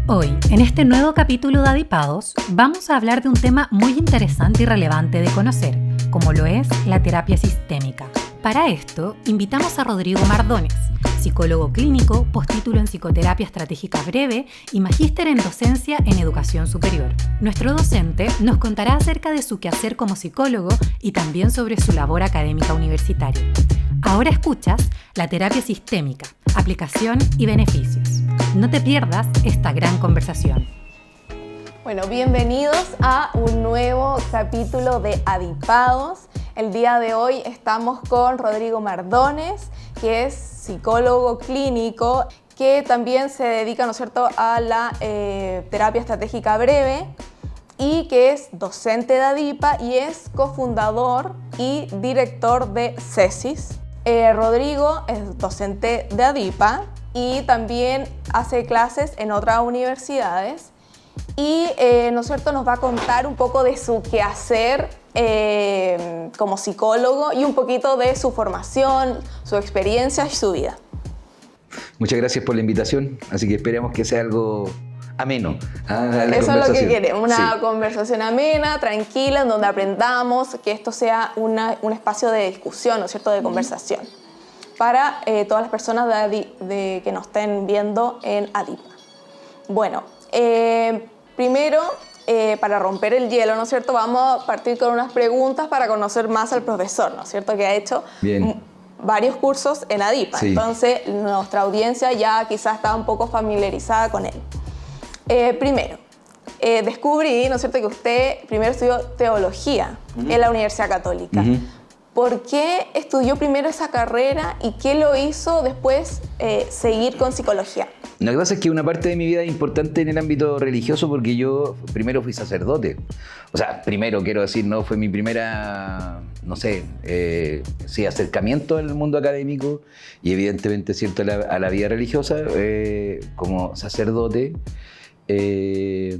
Hoy, en este nuevo capítulo de Adipados, vamos a hablar de un tema muy interesante y relevante de conocer, como lo es la terapia sistémica. Para esto, invitamos a Rodrigo Mardones, psicólogo clínico, postítulo en psicoterapia estratégica breve y magíster en docencia en educación superior. Nuestro docente nos contará acerca de su quehacer como psicólogo y también sobre su labor académica universitaria. Ahora escuchas la terapia sistémica, aplicación y beneficios. No te pierdas esta gran conversación. Bueno, bienvenidos a un nuevo capítulo de Adipados. El día de hoy estamos con Rodrigo Mardones, que es psicólogo clínico, que también se dedica, ¿no es cierto?, a la terapia estratégica breve y que es docente de ADIPA y es cofundador y director de CESIS. Rodrigo es docente de ADIPA y también hace clases en otras universidades y ¿no es cierto?, nos va a contar un poco de su quehacer como psicólogo y un poquito de su formación, su experiencia y su vida. Muchas gracias por la invitación, así que esperemos que sea algo ameno. Eso es lo que queremos, una conversación amena, tranquila, en donde aprendamos, que esto sea un espacio de discusión, ¿no es cierto?, de conversación, para todas las personas que nos estén viendo en ADIPA. Bueno, primero, para romper el hielo, ¿no es cierto?, vamos a partir con unas preguntas para conocer más al profesor, ¿no es cierto?, que ha hecho varios cursos en ADIPA. Sí. Entonces, nuestra audiencia ya quizás está un poco familiarizada con él. Primero, descubrí, ¿no es cierto?, que usted primero estudió teología en la Universidad Católica. ¿Por qué estudió primero esa carrera y qué lo hizo después seguir con psicología? Lo que pasa es que una parte de mi vida es importante en el ámbito religioso porque yo primero fui sacerdote. O sea, primero quiero decir, no fue mi primera, no sé, acercamiento al mundo académico y evidentemente, cierto, a la vida religiosa como sacerdote de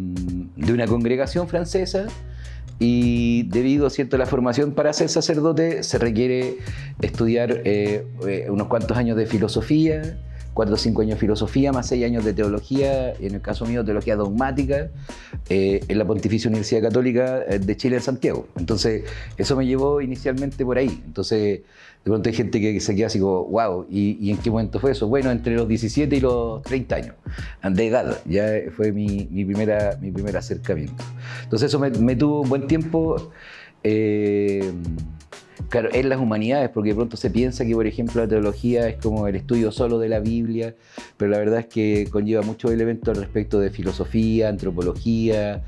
una congregación francesa. Y debido, ¿cierto?, a la formación para ser sacerdote se requiere estudiar unos cuantos años de filosofía, 4 o 5 años de filosofía, más 6 años de teología, en el caso mío teología dogmática, en la Pontificia Universidad Católica de Chile en Santiago. Entonces eso me llevó inicialmente por ahí. Entonces de pronto hay gente que se queda así como, wow, ¿y en qué momento fue eso? Bueno, entre los 17 y los 30 años de edad, ya fue mi primer acercamiento. Entonces eso me tuvo un buen tiempo. Claro, en las humanidades, porque de pronto se piensa que, por ejemplo, la teología es como el estudio solo de la Biblia, pero la verdad es que conlleva muchos elementos respecto de filosofía, antropología,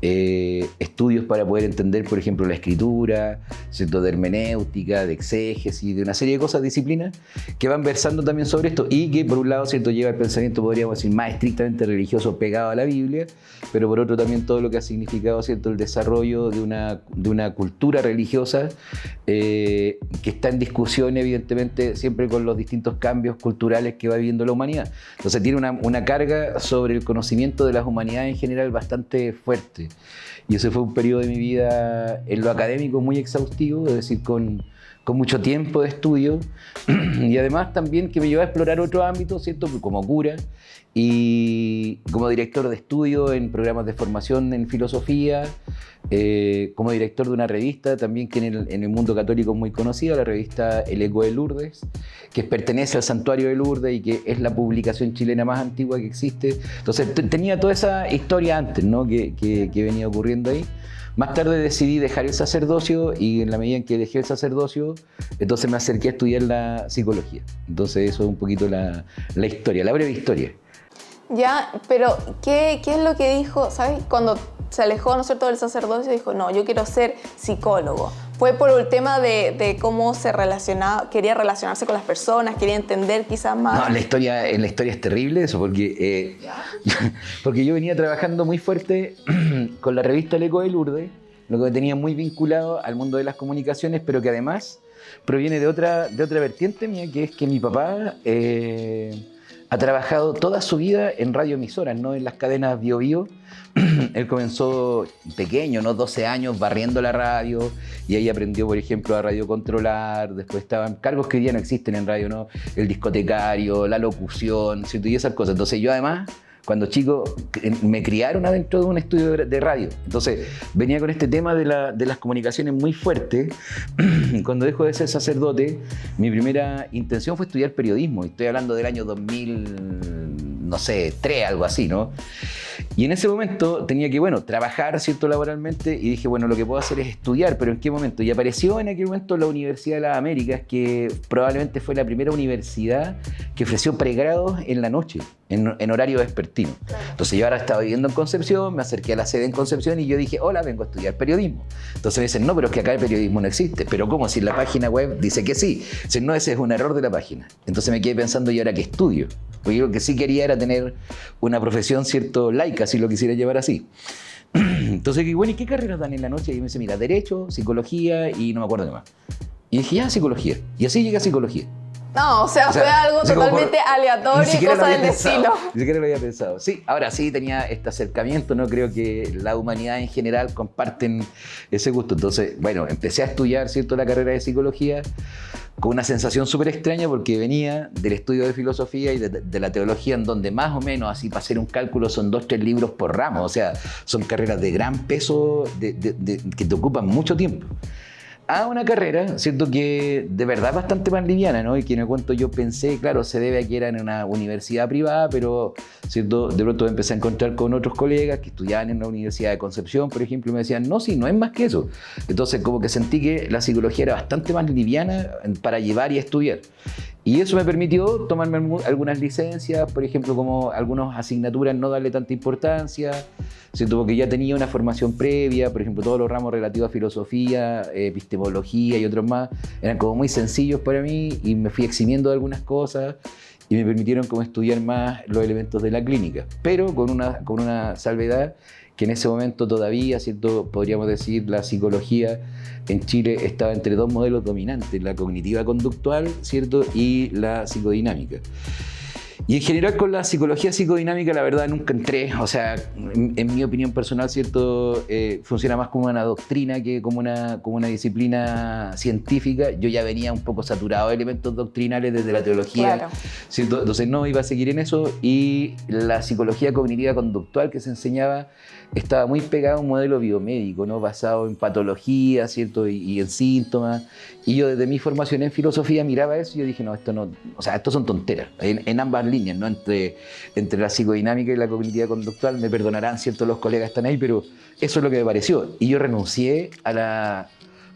estudios para poder entender, por ejemplo, la escritura, ¿cierto?, de hermenéutica, de exégesis, de una serie de cosas, disciplinas, que van versando también sobre esto y que, por un lado, ¿cierto?, lleva el pensamiento, podríamos decir, más estrictamente religioso pegado a la Biblia, pero por otro también todo lo que ha significado, ¿cierto?, el desarrollo de una cultura religiosa que está en discusión, evidentemente, siempre con los distintos cambios culturales que va viviendo la humanidad. Entonces tiene una carga sobre el conocimiento de las humanidades en general bastante fuerte. Y ese fue un periodo de mi vida en lo académico muy exhaustivo, es decir, con mucho tiempo de estudio y además también que me llevó a explorar otros ámbitos, ¿cierto?, como cura y como director de estudio en programas de formación en filosofía, como director de una revista también que en el mundo católico es muy conocida, la revista El Eco de Lourdes, que pertenece al Santuario de Lourdes y que es la publicación chilena más antigua que existe. Entonces tenía toda esa historia antes, ¿no?, que venía ocurriendo ahí. Más tarde decidí dejar el sacerdocio y en la medida en que dejé el sacerdocio, entonces me acerqué a estudiar la psicología. Entonces eso es un poquito la historia, la breve historia. Ya, pero ¿qué es lo que dijo, sabes? Cuando se alejó, ¿no es cierto?, del sacerdocio, dijo, no, yo quiero ser psicólogo. ¿Fue por el tema de cómo se relacionaba, quería relacionarse con las personas, quería entender quizás más? No, en la historia es terrible eso, porque yo venía trabajando muy fuerte con la revista El Eco de Lourdes, lo que me tenía muy vinculado al mundo de las comunicaciones, pero que además proviene de otra vertiente mía, que es que mi papá ha trabajado toda su vida en radioemisoras, ¿no?, en las cadenas Bio Bio. Él comenzó pequeño, ¿no?, 12 años barriendo la radio y ahí aprendió, por ejemplo, a radiocontrolar. Después estaban cargos que hoy día no existen en radio, ¿no?, el discotecario, la locución, ¿cierto?, y esas cosas. Entonces yo además cuando chico me criaron adentro de un estudio de radio. Entonces venía con este tema de las comunicaciones muy fuerte. Cuando dejo de ser sacerdote, mi primera intención fue estudiar periodismo. Estoy hablando del año 2000, no sé, 3, algo así, ¿no? Y en ese momento tenía que, bueno, trabajar, ¿cierto?, laboralmente, y dije, bueno, lo que puedo hacer es estudiar, pero ¿en qué momento? Y apareció en aquel momento la Universidad de las Américas, que probablemente fue la primera universidad que ofreció pregrados en la noche, en horario vespertino. Entonces yo ahora estaba viviendo en Concepción, me acerqué a la sede en Concepción y yo dije, hola, vengo a estudiar periodismo. Entonces me dicen, no, pero es que acá el periodismo no existe. Pero ¿cómo? Si la página web dice que sí. Dicen, no, ese es un error de la página. Entonces me quedé pensando, ¿y ahora qué estudio? Porque yo lo que sí quería era tener una profesión, ¿cierto?, laica, si lo quisiera llevar así. Entonces, bueno, ¿y qué carreras dan en la noche? Y me dice, mira, Derecho, Psicología y no me acuerdo de más. Y dije, ya, Psicología. Y así llegué a Psicología. No, o sea, fue algo totalmente aleatorio y cosa del destino. Ni siquiera lo había pensado. Sí, ahora sí tenía este acercamiento, ¿no? Creo que la humanidad en general comparten ese gusto. Entonces, bueno, empecé a estudiar, ¿cierto?, la carrera de Psicología con una sensación súper extraña porque venía del estudio de filosofía y de la teología, en donde más o menos, así para hacer un cálculo, son 2 o 3 libros por ramo. O sea, son carreras de gran peso que te ocupan mucho tiempo. A una carrera, ¿cierto?, que de verdad es bastante más liviana, ¿no? Y que en el cuento yo pensé, claro, se debe a que era en una universidad privada, pero, ¿cierto?, de pronto empecé a encontrar con otros colegas que estudiaban en la Universidad de Concepción, por ejemplo, y me decían, no, sí, no es más que eso. Entonces, como que sentí que la psicología era bastante más liviana para llevar y estudiar. Y eso me permitió tomarme algunas licencias, por ejemplo, como algunas asignaturas no darle tanta importancia, ¿cierto?, porque ya tenía una formación previa, por ejemplo, todos los ramos relativos a filosofía, epistemología y otros más, eran como muy sencillos para mí y me fui eximiendo de algunas cosas y me permitieron como estudiar más los elementos de la clínica, pero con una salvedad que en ese momento todavía, ¿cierto?, podríamos decir, la psicología en Chile estaba entre 2 modelos dominantes, la cognitiva conductual, ¿cierto?, y la psicodinámica. Y en general con la psicología psicodinámica la verdad nunca entré, o sea, en mi opinión personal, ¿cierto?, funciona más como una doctrina que como una disciplina científica. Yo ya venía un poco saturado de elementos doctrinales desde la teología, claro, ¿cierto? Entonces no iba a seguir en eso, y la psicología cognitiva conductual que se enseñaba estaba muy pegada a un modelo biomédico, ¿no?, basado en patología, ¿cierto?, y en síntomas. Y yo desde mi formación en filosofía miraba eso y yo dije, no, esto no, o sea, esto son tonteras, en ambas líneas, ¿no?, entre la psicodinámica y la cognitiva conductual. Me perdonarán, ¿cierto?, los colegas están ahí, pero eso es lo que me pareció. Y yo renuncié a la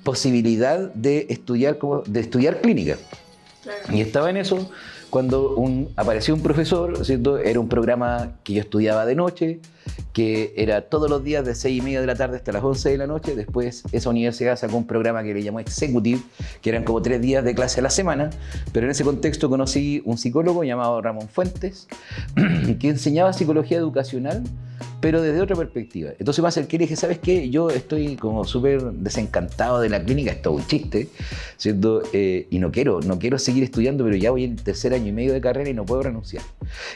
posibilidad de estudiar clínica. Claro. Y estaba en eso cuando apareció un profesor, ¿cierto? Era un programa que yo estudiaba de noche, que era todos los días de 6:30 de la tarde hasta las 11 de la noche. Después esa universidad sacó un programa que le llamó Executive, que eran como 3 días de clase a la semana, pero en ese contexto conocí un psicólogo llamado Ramón Fuentes, que enseñaba psicología educacional, pero desde otra perspectiva. Entonces me acerqué y le dije, ¿sabes qué? Yo estoy como súper desencantado de la clínica, esto es un chiste, ¿cierto? Y no quiero seguir estudiando, pero ya voy en el 3er año y medio de carrera y no puedo renunciar.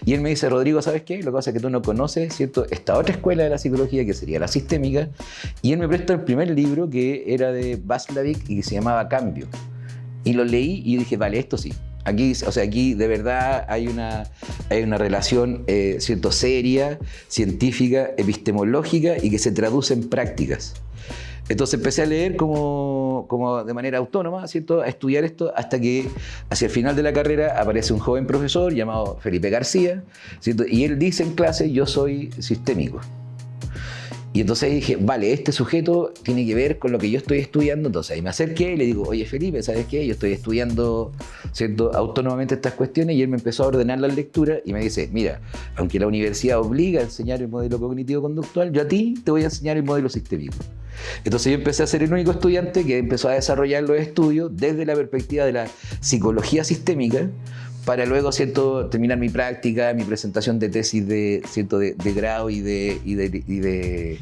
Y él me dice, Rodrigo, ¿sabes qué? Lo que pasa es que tú no conoces, ¿cierto?, esta otra escuela de la psicología que sería la sistémica, y él me presta el primer libro que era de Václavic y que se llamaba Cambio. Y lo leí y dije, vale, esto sí. Aquí, o sea, aquí de verdad hay una relación, ¿cierto?, seria, científica, epistemológica y que se traduce en prácticas. Entonces empecé a leer como de manera autónoma, ¿cierto?, a estudiar esto, hasta que hacia el final de la carrera aparece un joven profesor llamado Felipe García, ¿cierto?, y él dice en clase, yo soy sistémico. Y entonces dije, vale, este sujeto tiene que ver con lo que yo estoy estudiando. Entonces ahí me acerqué y le digo, oye Felipe, ¿sabes qué? Yo estoy estudiando, ¿cierto?, autónomamente estas cuestiones, y él me empezó a ordenar las lecturas y me dice, mira, aunque la universidad obliga a enseñar el modelo cognitivo-conductual, yo a ti te voy a enseñar el modelo sistémico. Entonces yo empecé a ser el único estudiante que empezó a desarrollar los estudios desde la perspectiva de la psicología sistémica, para luego, ¿cierto?, terminar mi práctica, mi presentación de tesis de grado y de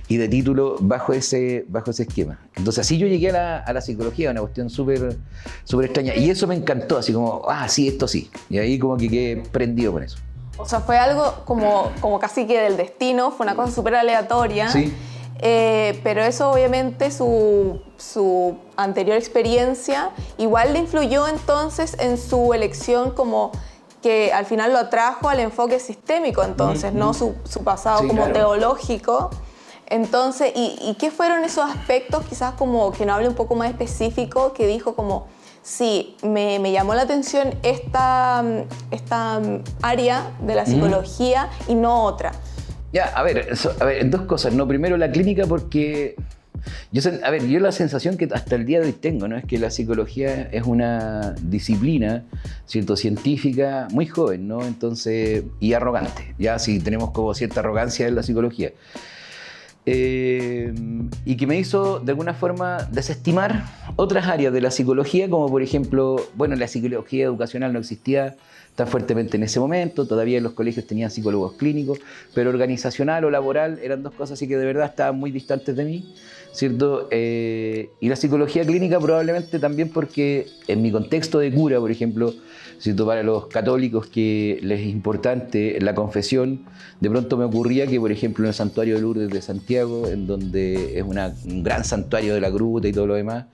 título bajo ese esquema. Entonces así yo llegué a la psicología, una cuestión súper extraña, y eso me encantó, así como, sí, esto sí, y ahí como que quedé prendido con eso. O sea, fue algo como casi que del destino, fue una cosa súper aleatoria. Sí. Pero eso obviamente su anterior experiencia igual le influyó entonces en su elección como que al final lo atrajo al enfoque sistémico, entonces, no su pasado como teológico. Entonces, ¿y qué fueron esos aspectos, quizás como que no hable un poco más específico, que dijo como, sí, me llamó la atención esta área de la psicología y no otra? Ya, a ver, dos cosas, ¿no? Primero la clínica, porque yo la sensación que hasta el día de hoy tengo, ¿no? Es que la psicología es una disciplina, ¿cierto? Científica muy joven, ¿no? Entonces, y arrogante, ya sí tenemos como cierta arrogancia en la psicología. Y que me hizo de alguna forma desestimar otras áreas de la psicología, como por ejemplo, bueno, la psicología educacional no existía tan fuertemente en ese momento, todavía en los colegios tenían psicólogos clínicos, pero organizacional o laboral eran dos cosas así que de verdad estaban muy distantes de mí, ¿cierto? Y la psicología clínica probablemente también porque en mi contexto de cura, por ejemplo, ¿cierto? Para los católicos que les es importante la confesión, de pronto me ocurría que, por ejemplo, en el Santuario de Lourdes de Santiago, en donde es un gran santuario de la gruta y todo lo demás,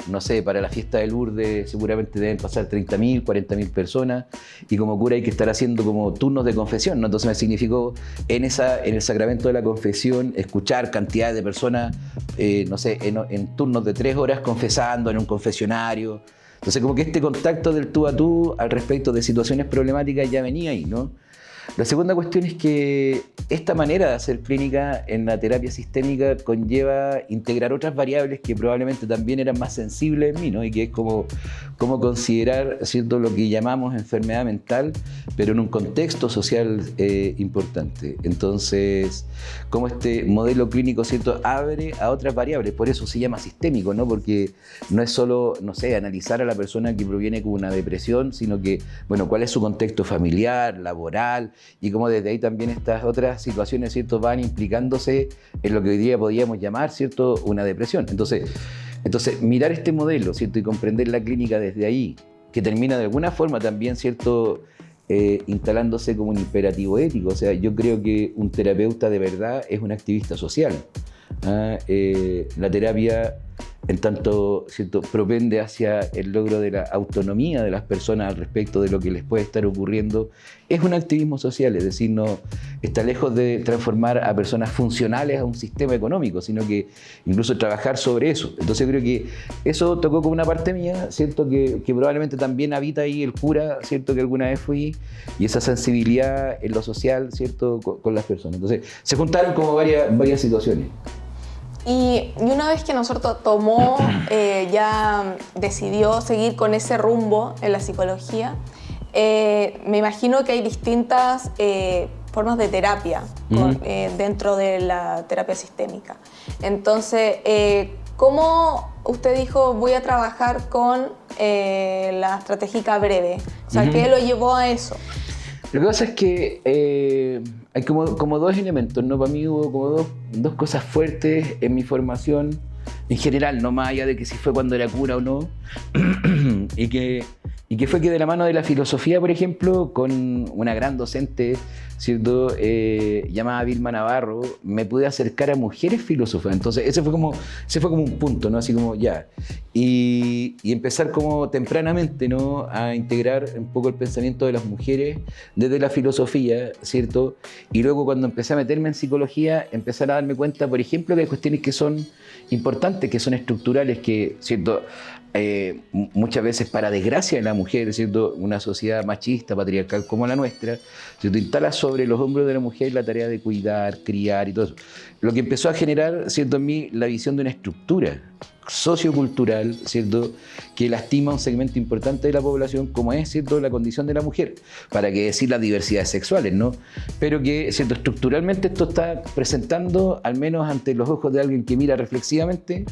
no sé, para la fiesta de Lourdes seguramente deben pasar 30.000, 40.000 personas, y como cura hay que estar haciendo como turnos de confesión, ¿no? Entonces me significó en el sacramento de la confesión escuchar cantidad de personas, no sé, en turnos de 3 horas confesando en un confesionario. Entonces como que este contacto del tú a tú al respecto de situaciones problemáticas ya venía ahí, ¿no? La segunda cuestión es que esta manera de hacer clínica en la terapia sistémica conlleva integrar otras variables que probablemente también eran más sensibles en mí, ¿no? Y que es como considerar, ¿cierto?, lo que llamamos enfermedad mental, pero en un contexto social importante. Entonces, como este modelo clínico, ¿cierto?, abre a otras variables, por eso se llama sistémico, ¿no? Porque no es solo, no sé, analizar a la persona que proviene con una depresión, sino que, bueno, cuál es su contexto familiar, laboral, y cómo desde ahí también estas otras situaciones, ¿cierto?, van implicándose en lo que hoy día podríamos llamar, ¿cierto?, una depresión. Entonces mirar este modelo, ¿cierto?, y comprender la clínica desde ahí, que termina de alguna forma también, ¿cierto?, instalándose como un imperativo ético. O sea, yo creo que un terapeuta de verdad es un activista social. La terapia, en tanto, ¿cierto?, propende hacia el logro de la autonomía de las personas al respecto de lo que les puede estar ocurriendo, es un activismo social, es decir, no está lejos de transformar a personas funcionales a un sistema económico, sino que incluso trabajar sobre eso. Entonces creo que eso tocó como una parte mía, ¿cierto?, que probablemente también habita ahí el cura, ¿cierto?, que alguna vez fui, y esa sensibilidad en lo social, ¿cierto?, con las personas. Entonces se juntaron como varias situaciones. Y una vez que nosotros tomó, ya decidió seguir con ese rumbo en la psicología, me imagino que hay distintas formas de terapia dentro de la terapia sistémica. Entonces, ¿cómo usted dijo voy a trabajar con la estratégica breve? O sea, ¿qué lo llevó a eso? Lo que pasa es que hay como dos elementos, ¿no? Para mí hubo como dos cosas fuertes en mi formación, en general, no más allá de que si fue cuando era cura o no, y que fue que de la mano de la filosofía, por ejemplo, con una gran docente, ¿cierto?, llamada Vilma Navarro, me pude acercar a mujeres filósofas. Entonces ese fue como un punto, ¿no? Así como ya. Y empezar como tempranamente, ¿no?, a integrar un poco el pensamiento de las mujeres desde la filosofía, ¿cierto? Y luego cuando empecé a meterme en psicología, empezar a darme cuenta, por ejemplo, que hay cuestiones que son importantes, que son estructurales, que, ¿cierto?, muchas veces, para desgracia de la mujer, ¿cierto?, una sociedad machista, patriarcal como la nuestra, ¿cierto?, instala sobre los hombros de la mujer la tarea de cuidar, criar y todo eso. Lo que empezó a generar, ¿cierto?, en mí la visión de una estructura sociocultural, ¿cierto?, que lastima un segmento importante de la población, como es, ¿cierto?, la condición de la mujer, para qué decir las diversidades sexuales, ¿no? Pero que, ¿cierto?, estructuralmente esto está presentando, al menos ante los ojos de alguien que mira reflexivamente,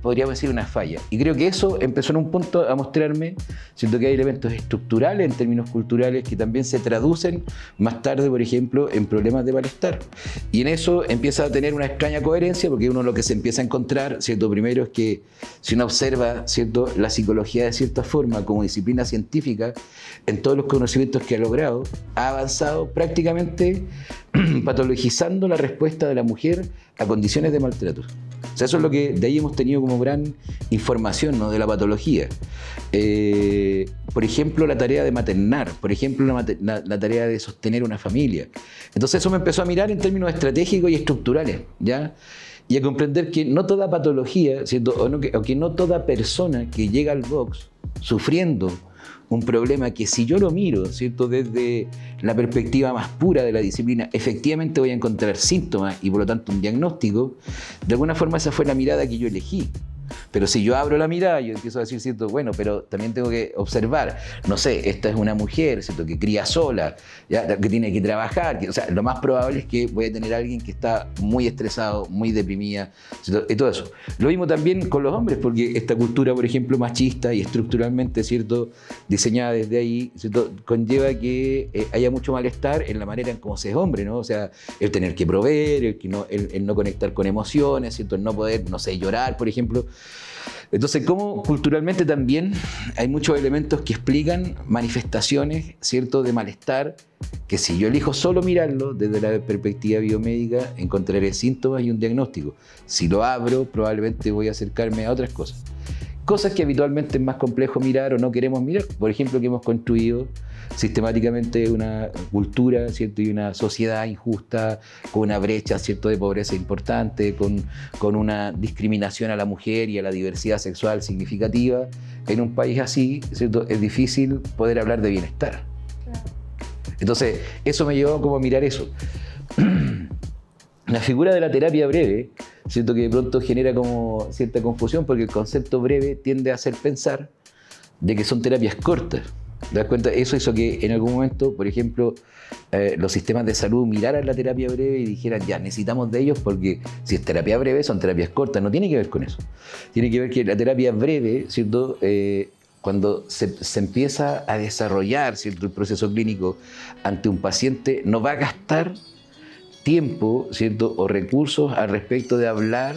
podríamos decir una falla. Y creo que eso empezó en un punto a mostrarme, ¿cierto?, que hay elementos estructurales en términos culturales que también se traducen más tarde, por ejemplo, en problemas de malestar. Y en eso empieza a tener una extraña coherencia, porque uno lo que se empieza a encontrar, ¿cierto?, primero es que si uno observa, ¿cierto?, la psicología de cierta forma como disciplina científica, en todos los conocimientos que ha logrado, ha avanzado prácticamente patologizando la respuesta de la mujer a condiciones de maltrato. O sea, eso es lo que de ahí hemos tenido como gran información, ¿no?, de la patología. Por ejemplo, la tarea de maternar, por ejemplo, la tarea de sostener una familia. Entonces eso me empezó a mirar en términos estratégicos y estructurales, ¿ya? Y a comprender que no toda patología, ¿cierto?, o que no toda persona que llega al box sufriendo un problema que si yo lo miro, ¿cierto?, desde la perspectiva más pura de la disciplina, efectivamente voy a encontrar síntomas y por lo tanto un diagnóstico. De alguna forma esa fue la mirada que yo elegí. Pero si yo abro la mirada, yo empiezo a decir, ¿cierto?, bueno, pero también tengo que observar, no sé, esta es una mujer, ¿cierto?, que cría sola, ¿ya?, que tiene que trabajar, o sea, lo más probable es que voy a tener a alguien que está muy estresado, muy deprimida, ¿cierto?, y todo eso. Lo mismo también con los hombres, porque esta cultura, por ejemplo, machista y estructuralmente, ¿cierto?, diseñada desde ahí, ¿cierto?, conlleva que haya mucho malestar en la manera en cómo se es hombre, ¿no? O sea, el tener que proveer, el no conectar con emociones, ¿cierto?, el no poder, no sé, llorar, por ejemplo. Entonces, como culturalmente también hay muchos elementos que explican manifestaciones, ¿cierto?, de malestar, que si yo elijo solo mirarlo desde la perspectiva biomédica, encontraré síntomas y un diagnóstico. Si lo abro, probablemente voy a acercarme a otras cosas. Cosas que habitualmente es más complejo mirar o no queremos mirar. Por ejemplo, que hemos construido sistemáticamente una cultura, ¿cierto?, y una sociedad injusta, con una brecha, ¿cierto?, de pobreza importante, con una discriminación a la mujer y a la diversidad sexual significativa. En un país así, ¿cierto?, es difícil poder hablar de bienestar. Claro. Entonces, eso me llevó como a mirar eso. La figura de la terapia breve, ¿cierto?, que de pronto genera como cierta confusión porque el concepto breve tiende a hacer pensar de que son terapias cortas. ¿Te das cuenta? Eso hizo que en algún momento, por ejemplo, los sistemas de salud miraran la terapia breve y dijeran, ya, necesitamos de ellos porque si es terapia breve son terapias cortas. No tiene que ver con eso. Tiene que ver que la terapia breve, ¿cierto?, cuando se empieza a desarrollar, ¿cierto?, el proceso clínico ante un paciente, no va a gastar tiempo, ¿cierto?, o recursos al respecto de hablar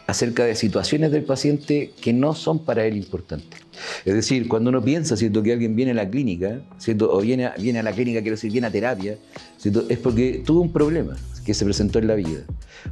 acerca de situaciones del paciente que no son para él importantes. Es decir, cuando uno piensa, ¿cierto?, que alguien viene a la clínica, ¿cierto?, o viene a la clínica, quiero decir, viene a terapia, ¿cierto?, es porque tuvo un problema que se presentó en la vida.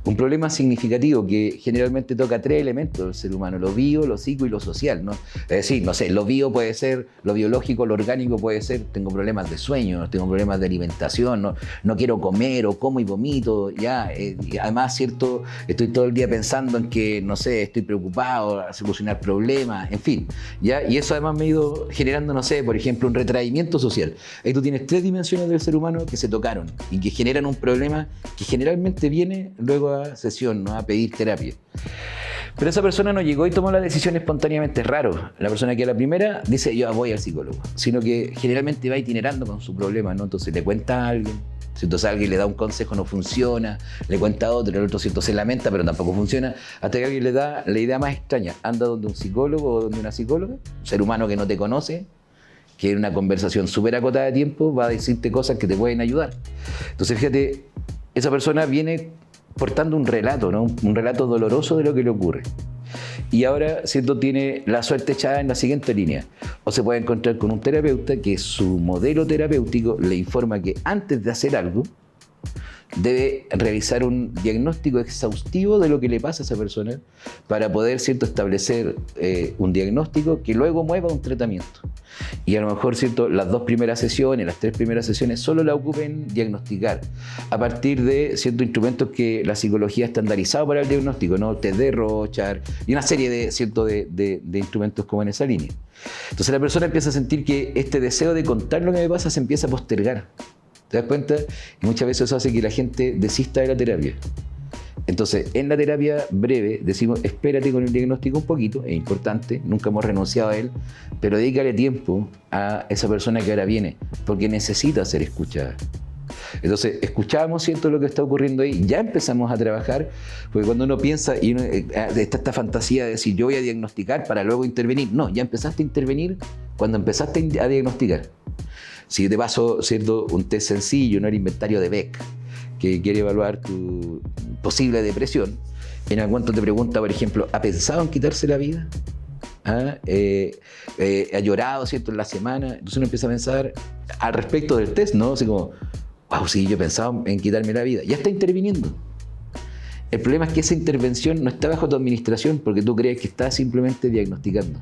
Un problema significativo que generalmente toca 3 elementos del ser humano: lo bio, lo psico y lo social, ¿no? Es decir, no sé, lo bio puede ser, lo biológico, lo orgánico puede ser, tengo problemas de sueño, tengo problemas de alimentación, no quiero comer o como y vomito, ya, y además, ¿cierto?, estoy todo el día pensando en que, no sé, estoy preocupado a solucionar problemas, en fin, ya, y eso además me ha ido generando, no sé, por ejemplo, un retraimiento social. Ahí tú tienes 3 dimensiones del ser humano que se tocaron y que generan un problema que generalmente viene luego a sesión, ¿no?, a pedir terapia. Pero esa persona no llegó y tomó la decisión espontáneamente. Es raro la persona que a la primera dice, yo voy al psicólogo, sino que generalmente va itinerando con su problema, ¿no? Entonces le cuenta a alguien, entonces alguien le da un consejo, no funciona, le cuenta a otro, el otro, ¿cierto?, se lamenta, pero tampoco funciona, hasta que alguien le da la idea más extraña: anda donde un psicólogo o donde una psicóloga, un ser humano que no te conoce, que en una conversación súper acotada de tiempo va a decirte cosas que te pueden ayudar. Entonces, fíjate, esa persona viene portando un relato, ¿no?, un relato doloroso de lo que le ocurre. Y ahora, ¿cierto?, tiene la suerte echada en la siguiente línea. O se puede encontrar con un terapeuta que su modelo terapéutico le informa que antes de hacer algo, debe realizar un diagnóstico exhaustivo de lo que le pasa a esa persona para poder, ¿cierto?, establecer un diagnóstico que luego mueva un tratamiento. Y a lo mejor, ¿cierto?, las 2 primeras sesiones, las 3 primeras sesiones solo la ocupen diagnosticar a partir de ciertos instrumentos que la psicología ha estandarizado para el diagnóstico, ¿no?, test de Rorschach y una serie de, ¿cierto?, de instrumentos como en esa línea. Entonces la persona empieza a sentir que este deseo de contar lo que me pasa se empieza a postergar. ¿Te das cuenta? Y muchas veces eso hace que la gente desista de la terapia. Entonces, en la terapia breve decimos, espérate con el diagnóstico un poquito, es importante, nunca hemos renunciado a él, pero dedícale tiempo a esa persona que ahora viene, porque necesita ser escuchada. Entonces, escuchamos, ¿cierto?, lo que está ocurriendo ahí, ya empezamos a trabajar, porque cuando uno piensa y está esta fantasía de decir, yo voy a diagnosticar para luego intervenir. No, ya empezaste a intervenir cuando empezaste a diagnosticar. Si yo te paso, ¿cierto?, un test sencillo, ¿no?, el inventario de Beck, que quiere evaluar tu posible depresión, en algún momento te pregunta, por ejemplo, ¿ha pensado en quitarse la vida? ¿Ha llorado, cierto, en la semana? Entonces uno empieza a pensar al respecto del test, ¿no? Así como, wow, sí, yo he pensado en quitarme la vida. Ya está interviniendo. El problema es que esa intervención no está bajo tu administración porque tú crees que estás simplemente diagnosticando.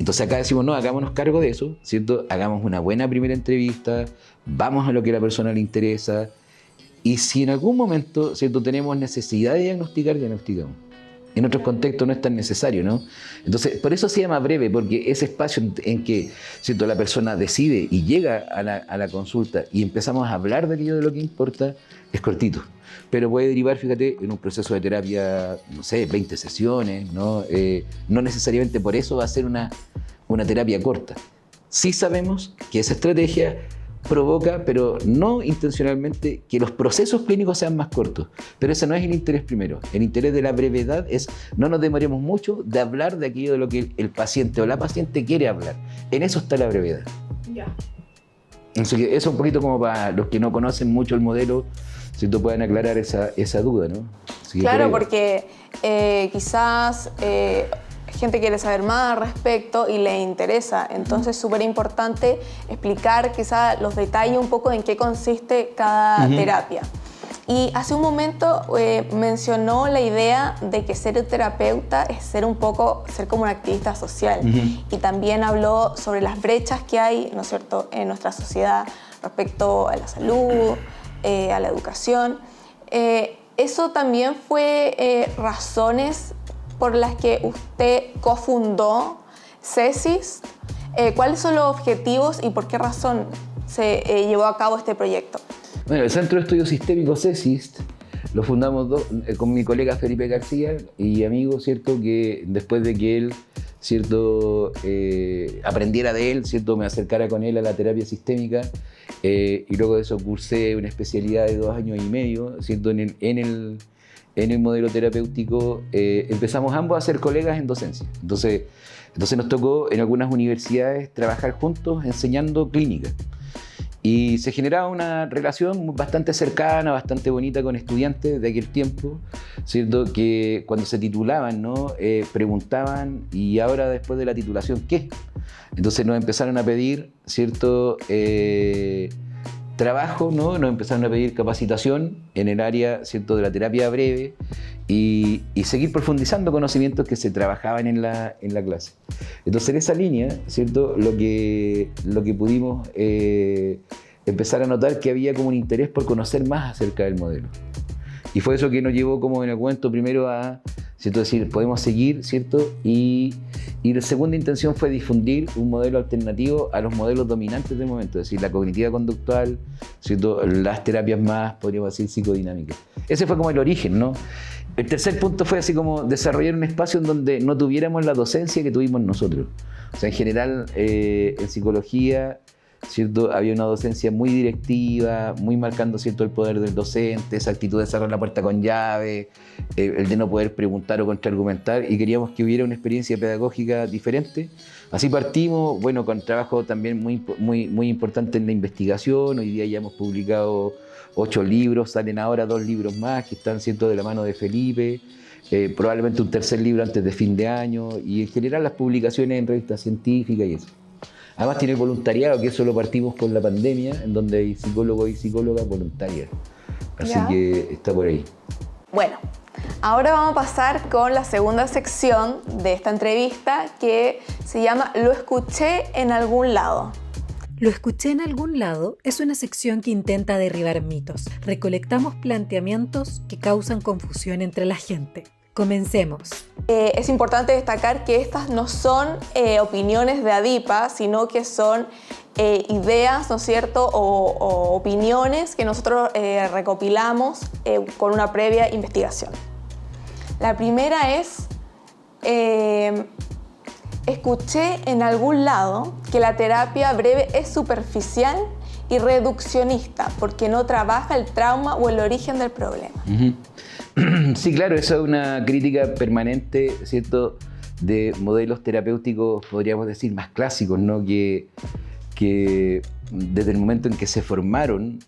Entonces acá decimos, no, hagámonos cargo de eso, ¿cierto? Hagamos una buena primera entrevista, vamos a lo que a la persona le interesa, y si en algún momento, ¿cierto?, tenemos necesidad de diagnosticar, diagnosticamos. En otros contextos no es tan necesario, ¿no? Entonces, por eso se llama breve, porque ese espacio en que, ¿cierto?, la persona decide y llega a la consulta y empezamos a hablar de aquello de lo que importa, es cortito. Pero puede derivar, fíjate, en un proceso de terapia, no sé, 20 sesiones, ¿no? No necesariamente por eso va a ser una terapia corta. Sí sabemos que esa estrategia provoca, pero no intencionalmente, que los procesos clínicos sean más cortos. Pero ese no es el interés primero. El interés de la brevedad es no nos demoremos mucho de hablar de aquello de lo que el paciente o la paciente quiere hablar. En eso está la brevedad. Ya. Así que eso un poquito como para los que no conocen mucho el modelo, si tú pueden aclarar esa duda, ¿no? Claro, porque quizás gente quiere saber más al respecto y le interesa. Entonces es súper importante explicar quizás los detalles un poco en qué consiste cada terapia. Y hace un momento mencionó la idea de que ser terapeuta es ser como un activista social. Y también habló sobre las brechas que hay, ¿no es cierto?, en nuestra sociedad respecto a la salud, a la educación. Eso también fue razones por las que usted cofundó CESIST. ¿Cuáles son los objetivos y por qué razón se llevó a cabo este proyecto? Bueno, el Centro de Estudios Sistémicos CESIST lo fundamos con mi colega Felipe García y amigo, ¿cierto?, que después de que él, ¿cierto?, aprendiera de él, ¿cierto?, me acercara con él a la terapia sistémica, y luego de eso cursé una especialidad de 2 años y medio, ¿cierto?, en el modelo terapéutico. Empezamos ambos a ser colegas en docencia. Entonces nos tocó en algunas universidades trabajar juntos enseñando clínica. Y se generaba una relación bastante cercana, bastante bonita con estudiantes de aquel tiempo, ¿cierto?, que cuando se titulaban, ¿no?, preguntaban, ¿y ahora después de la titulación qué? Entonces nos empezaron a pedir, ¿cierto?, trabajo, ¿no? Nos empezaron a pedir capacitación en el área, ¿cierto?, de la terapia breve y seguir profundizando conocimientos que se trabajaban en la clase. Entonces, en esa línea, ¿cierto?, lo que pudimos empezar a notar que había como un interés por conocer más acerca del modelo. Y fue eso que nos llevó como en el momento primero a, ¿cierto?, decir, podemos seguir, ¿cierto? Y la segunda intención fue difundir un modelo alternativo a los modelos dominantes del momento, es decir, la cognitiva conductual, ¿cierto?, las terapias más, podríamos decir, psicodinámicas. Ese fue como el origen, ¿no? El tercer punto fue así como desarrollar un espacio en donde no tuviéramos la docencia que tuvimos nosotros. O sea, en general, en psicología, ¿cierto?, había una docencia muy directiva, muy marcando, ¿cierto?, el poder del docente, esa actitud de cerrar la puerta con llave, el de no poder preguntar o contraargumentar, y queríamos que hubiera una experiencia pedagógica diferente. Así partimos, bueno, con trabajo también muy importante en la investigación. Hoy día ya hemos publicado 8 libros, salen ahora 2 libros más que están, ¿cierto?, de la mano de Felipe, probablemente un tercer libro antes de fin de año, y en general las publicaciones en revistas científicas y eso. Además tiene el voluntariado, que eso lo partimos con la pandemia, en donde hay psicólogos y psicólogas voluntarias. Así que está por ahí. Bueno, ahora vamos a pasar con la segunda sección de esta entrevista, que se llama Lo escuché en algún lado. Lo escuché en algún lado es una sección que intenta derribar mitos. Recolectamos planteamientos que causan confusión entre la gente. Comencemos. Es importante destacar que estas no son opiniones de ADIPA, sino que son ideas, ¿no es cierto?, o opiniones que nosotros recopilamos con una previa investigación. La primera es, escuché en algún lado que la terapia breve es superficial y reduccionista porque no trabaja el trauma o el origen del problema. Sí, claro, eso es una crítica permanente, ¿cierto?, de modelos terapéuticos, podríamos decir, más clásicos, ¿no?, que desde el momento en que se formaron,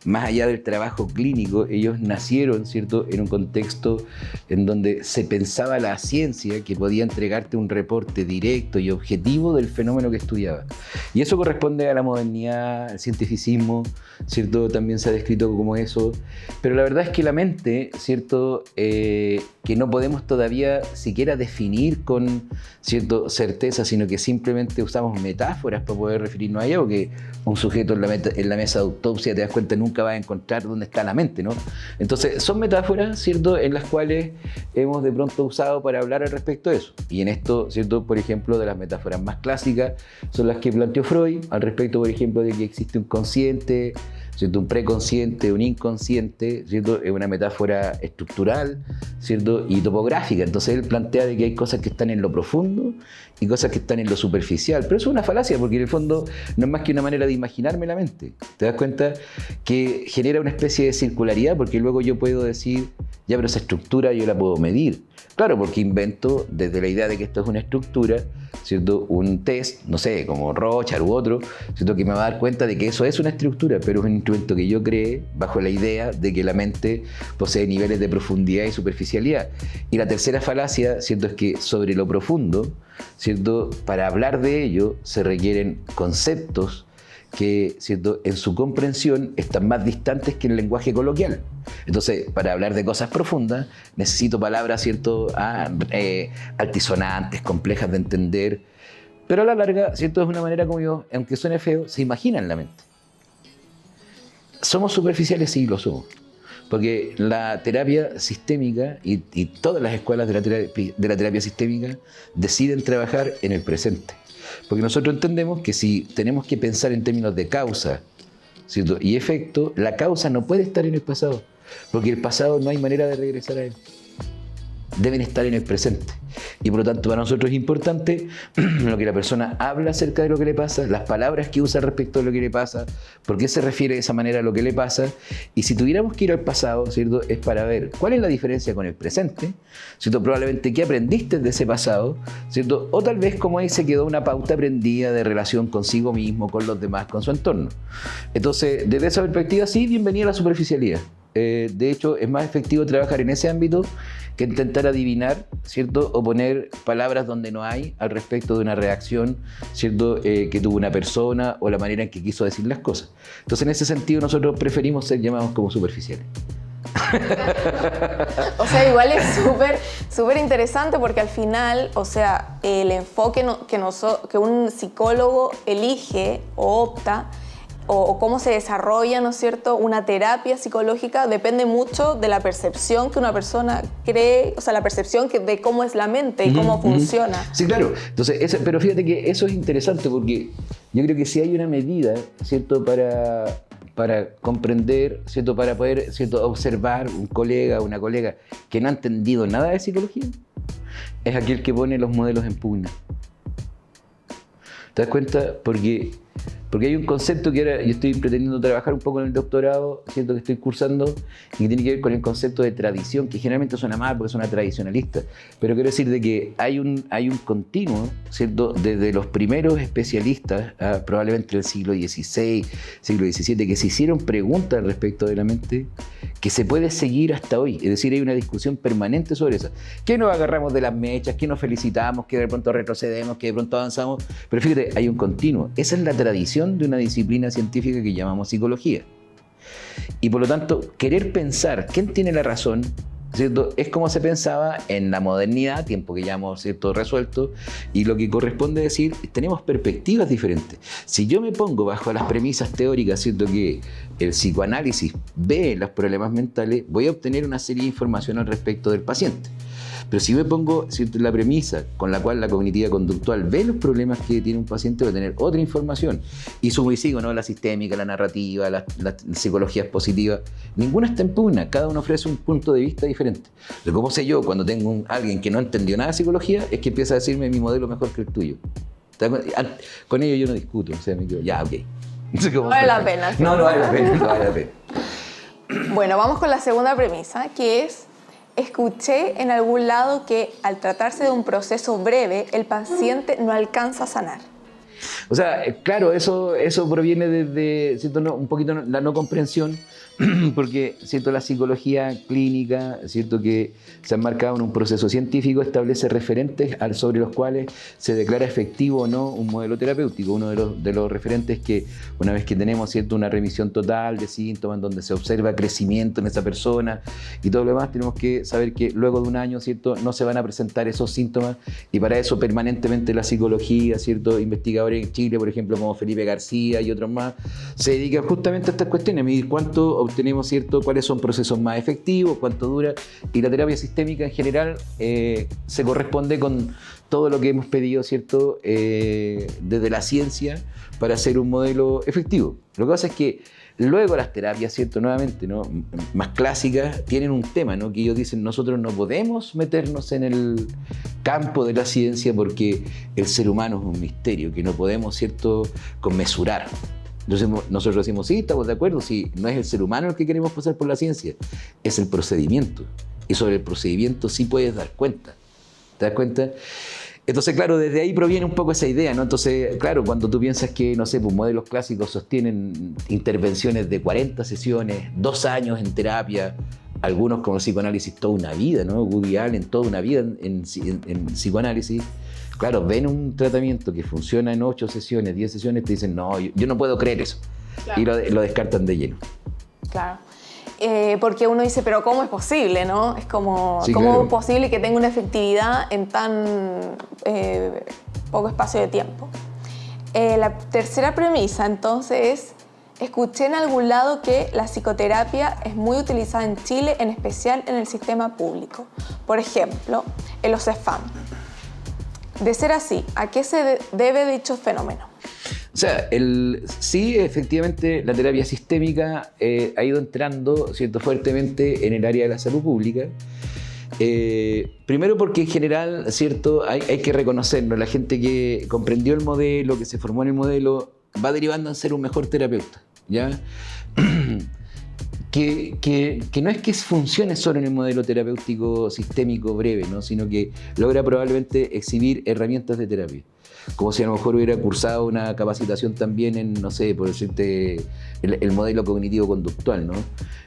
más allá del trabajo clínico, ellos nacieron, ¿cierto?, en un contexto en donde se pensaba la ciencia que podía entregarte un reporte directo y objetivo del fenómeno que estudiaba. Y eso corresponde a la modernidad, al cientificismo, ¿cierto?, también se ha descrito como eso. Pero la verdad es que la mente, ¿cierto?, que no podemos todavía siquiera definir con, ¿cierto?, certeza, sino que simplemente usamos metáforas para poder referirnos a ella, porque un sujeto en la mesa de autopsia, te das cuenta, nunca vas a encontrar dónde está la mente, ¿no? Entonces, son metáforas, ¿cierto?, en las cuales hemos de pronto usado para hablar al respecto de eso. Y en esto, ¿cierto?, por ejemplo, de las metáforas más clásicas son las que planteó Freud, al respecto, por ejemplo, de que existe un consciente, ¿cierto?, un preconsciente, un inconsciente, ¿cierto?, es una metáfora estructural, ¿cierto?, y topográfica. Entonces él plantea de que hay cosas que están en lo profundo y cosas que están en lo superficial. Pero eso es una falacia, porque en el fondo no es más que una manera de imaginarme la mente. ¿Te das cuenta? Que genera una especie de circularidad, porque luego yo puedo decir, ya, pero esa estructura yo la puedo medir. Claro, porque invento desde la idea de que esto es una estructura, ¿cierto?, un test, no sé, como Rorschach u otro, ¿cierto?, que me va a dar cuenta de que eso es una estructura, pero es un instrumento que yo creé bajo la idea de que la mente posee niveles de profundidad y superficialidad. Y la tercera falacia, ¿cierto?, es que sobre lo profundo, ¿cierto?, para hablar de ello se requieren conceptos que, ¿cierto?, en su comprensión están más distantes que el lenguaje coloquial. Entonces, para hablar de cosas profundas, necesito palabras, ¿cierto?, altisonantes, complejas de entender, pero a la larga, ¿cierto?, es una manera como yo, aunque suene feo, se imagina en la mente. ¿Somos superficiales? Sí, lo somos. Porque la terapia sistémica y todas las escuelas de la terapia sistémica deciden trabajar en el presente. Porque nosotros entendemos que si tenemos que pensar en términos de causa, ¿cierto?, y efecto, la causa no puede estar en el pasado, porque el pasado no hay manera de regresar a él. Deben estar en el presente. Y por lo tanto para nosotros es importante lo que la persona habla acerca de lo que le pasa, las palabras que usa respecto a lo que le pasa, por qué se refiere de esa manera a lo que le pasa. Y si tuviéramos que ir al pasado, ¿cierto?, es para ver cuál es la diferencia con el presente, ¿cierto?, probablemente qué aprendiste de ese pasado, ¿cierto?, o tal vez como ahí se quedó una pauta aprendida de relación consigo mismo, con los demás, con su entorno. Entonces, desde esa perspectiva, sí, bienvenida a la superficialidad. De hecho, es más efectivo trabajar en ese ámbito que intentar adivinar, ¿cierto?, o poner palabras donde no hay al respecto de una reacción, ¿cierto?, que tuvo una persona o la manera en que quiso decir las cosas. Entonces, en ese sentido, nosotros preferimos ser llamados como superficiales. O sea, igual es súper interesante porque al final, o sea, el enfoque que un psicólogo elige o opta, o cómo se desarrolla, ¿no es cierto?, una terapia psicológica depende mucho de la percepción que una persona cree, o sea, la percepción de cómo es la mente y cómo funciona. Sí, claro. Entonces, pero fíjate que eso es interesante porque yo creo que si hay una medida, ¿cierto?, para comprender, ¿cierto?, para poder, ¿cierto?, observar un colega o una colega que no ha entendido nada de psicología, es aquel que pone los modelos en pugna. ¿Te das cuenta? Porque hay un concepto que ahora yo estoy pretendiendo trabajar un poco en el doctorado, ¿cierto?, que estoy cursando, y que tiene que ver con el concepto de tradición, que generalmente suena mal porque suena tradicionalista, pero quiero decir de que hay un continuo, ¿cierto?, desde los primeros especialistas, probablemente del siglo XVI, siglo XVII, que se hicieron preguntas respecto de la mente, que se puede seguir hasta hoy. Es decir, hay una discusión permanente sobre eso. Que nos agarramos de las mechas, que nos felicitamos, que de pronto retrocedemos, que de pronto avanzamos, pero fíjate, hay un continuo. Esa es la tradición de una disciplina científica que llamamos psicología. Y por lo tanto, querer pensar quién tiene la razón, ¿cierto?, es como se pensaba en la modernidad, tiempo que ya hemos, ¿cierto?, resuelto, y lo que corresponde decir, tenemos perspectivas diferentes. Si yo me pongo bajo las premisas teóricas, ¿cierto?, que el psicoanálisis ve los problemas mentales, voy a obtener una serie de información al respecto del paciente. Pero si me pongo, ¿cierto?, la premisa con la cual la cognitiva conductual ve los problemas que tiene un paciente, va a tener otra información. Y sumo y sigo, ¿no?, la sistémica, la narrativa, las psicologías positivas, ninguna está en pugna, cada uno ofrece un punto de vista diferente. Pero ¿cómo sé yo cuando tengo alguien que no entendió nada de psicología? Es que empieza a decirme mi modelo mejor que el tuyo. Con ello yo no discuto, o sea, me quedo, ya, ok. No vale la pena. No vale la pena, no vale la pena. Bueno, vamos con la segunda premisa, que es: escuché en algún lado que al tratarse de un proceso breve, el paciente no alcanza a sanar. O sea, claro, eso proviene desde, ¿cierto? Un poquito la no comprensión, porque, ¿cierto? La psicología clínica, ¿cierto? Que se ha marcado en un proceso científico, establece referentes sobre los cuales se declara efectivo o no un modelo terapéutico. Uno de los referentes que, una vez que tenemos, ¿cierto? Una remisión total de síntomas, donde se observa crecimiento en esa persona y todo lo demás, tenemos que saber que luego de un año, ¿cierto? No se van a presentar esos síntomas, y para eso permanentemente la psicología, ¿cierto? Investigadores en Chile, por ejemplo, como Felipe García y otros más, se dedican justamente a estas cuestiones, a medir cuánto obtenemos, ¿cierto? Cuáles son procesos más efectivos, cuánto dura, y la terapia sistémica en general se corresponde con todo lo que hemos pedido, ¿cierto? Desde la ciencia para hacer un modelo efectivo. Lo que pasa es que luego las terapias, ¿cierto? Nuevamente, ¿no? Más clásicas, tienen un tema, ¿no? Que ellos dicen, nosotros no podemos meternos en el campo de la ciencia porque el ser humano es un misterio que no podemos, ¿cierto?, conmesurar. Entonces nosotros decimos, sí, estamos de acuerdo, sí, no es el ser humano el que queremos pasar por la ciencia, es el procedimiento. Y sobre el procedimiento sí puedes dar cuenta. ¿Te das cuenta? Entonces, claro, desde ahí proviene un poco esa idea, ¿no? Entonces, claro, cuando tú piensas que, no sé, pues modelos clásicos sostienen intervenciones de 40 sesiones, 2 años en terapia, algunos como psicoanálisis toda una vida, ¿no? Woody Allen toda una vida en psicoanálisis. Claro, ven un tratamiento que funciona en 8 sesiones, 10 sesiones, te dicen, no, yo no puedo creer eso. Claro. Y lo descartan de lleno. Claro. Porque uno dice, pero ¿cómo es posible, no? Es como, sí, ¿cómo claro. es posible que tenga una efectividad en tan poco espacio de tiempo? La tercera premisa, entonces, es, escuché en algún lado que la psicoterapia es muy utilizada en Chile, en especial en el sistema público. Por ejemplo, en los CEFAM. De ser así, ¿a qué se debe dicho fenómeno? O sea, sí, efectivamente, la terapia sistémica ha ido entrando, ¿cierto?, fuertemente en el área de la salud pública. Primero porque en general, ¿cierto?, hay que reconocerlo. La gente que comprendió el modelo, que se formó en el modelo, va derivando en ser un mejor terapeuta, ¿ya? Que no es que funcione solo en el modelo terapéutico sistémico breve, ¿no?, sino que logra probablemente exhibir herramientas de terapia. Como si a lo mejor hubiera cursado una capacitación también en, no sé, por decirte, el modelo cognitivo-conductual, ¿no?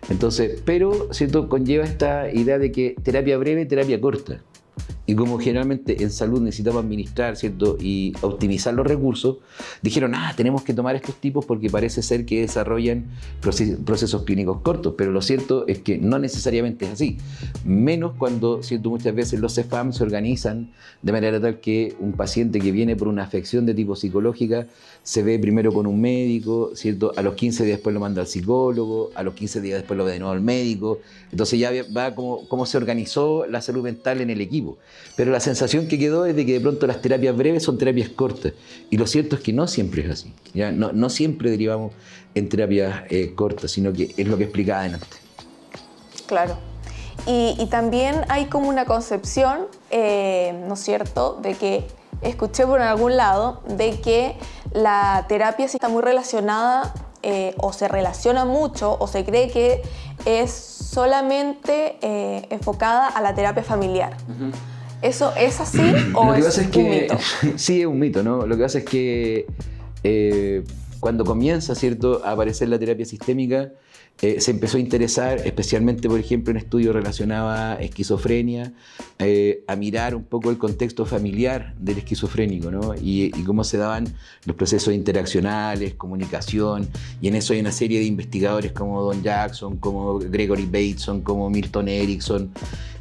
Entonces, pero, ¿cierto?, conlleva esta idea de que terapia breve, terapia corta. Y como generalmente en salud necesitamos administrar, ¿cierto?, y optimizar los recursos, dijeron, tenemos que tomar estos tipos porque parece ser que desarrollan procesos clínicos cortos, pero lo cierto es que no necesariamente es así, menos cuando, ¿cierto?, muchas veces los CEFAM se organizan de manera tal que un paciente que viene por una afección de tipo psicológica se ve primero con un médico, ¿cierto?, a los 15 días después lo manda al psicólogo, a los 15 días después lo ve de nuevo al médico, entonces ya va como se organizó la salud mental en el equipo. Pero la sensación que quedó es de que de pronto las terapias breves son terapias cortas. Y lo cierto es que no siempre es así. ¿Ya? No siempre derivamos en terapias cortas, sino que es lo que explicaba antes. Claro. Y también hay como una concepción, ¿no es cierto?, de que escuché por algún lado, de que la terapia sí está muy relacionada o se relaciona mucho o se cree que es solamente enfocada a la terapia familiar. Uh-huh. ¿Eso es así o es un mito? Sí, es un mito, ¿no? Lo que pasa es que cuando comienza, ¿cierto?, a aparecer la terapia sistémica, se empezó a interesar, especialmente, por ejemplo, en estudios relacionados a esquizofrenia, a mirar un poco el contexto familiar del esquizofrénico, ¿no? Y cómo se daban los procesos interaccionales, comunicación, y en eso hay una serie de investigadores como Don Jackson, como Gregory Bateson, como Milton Erickson,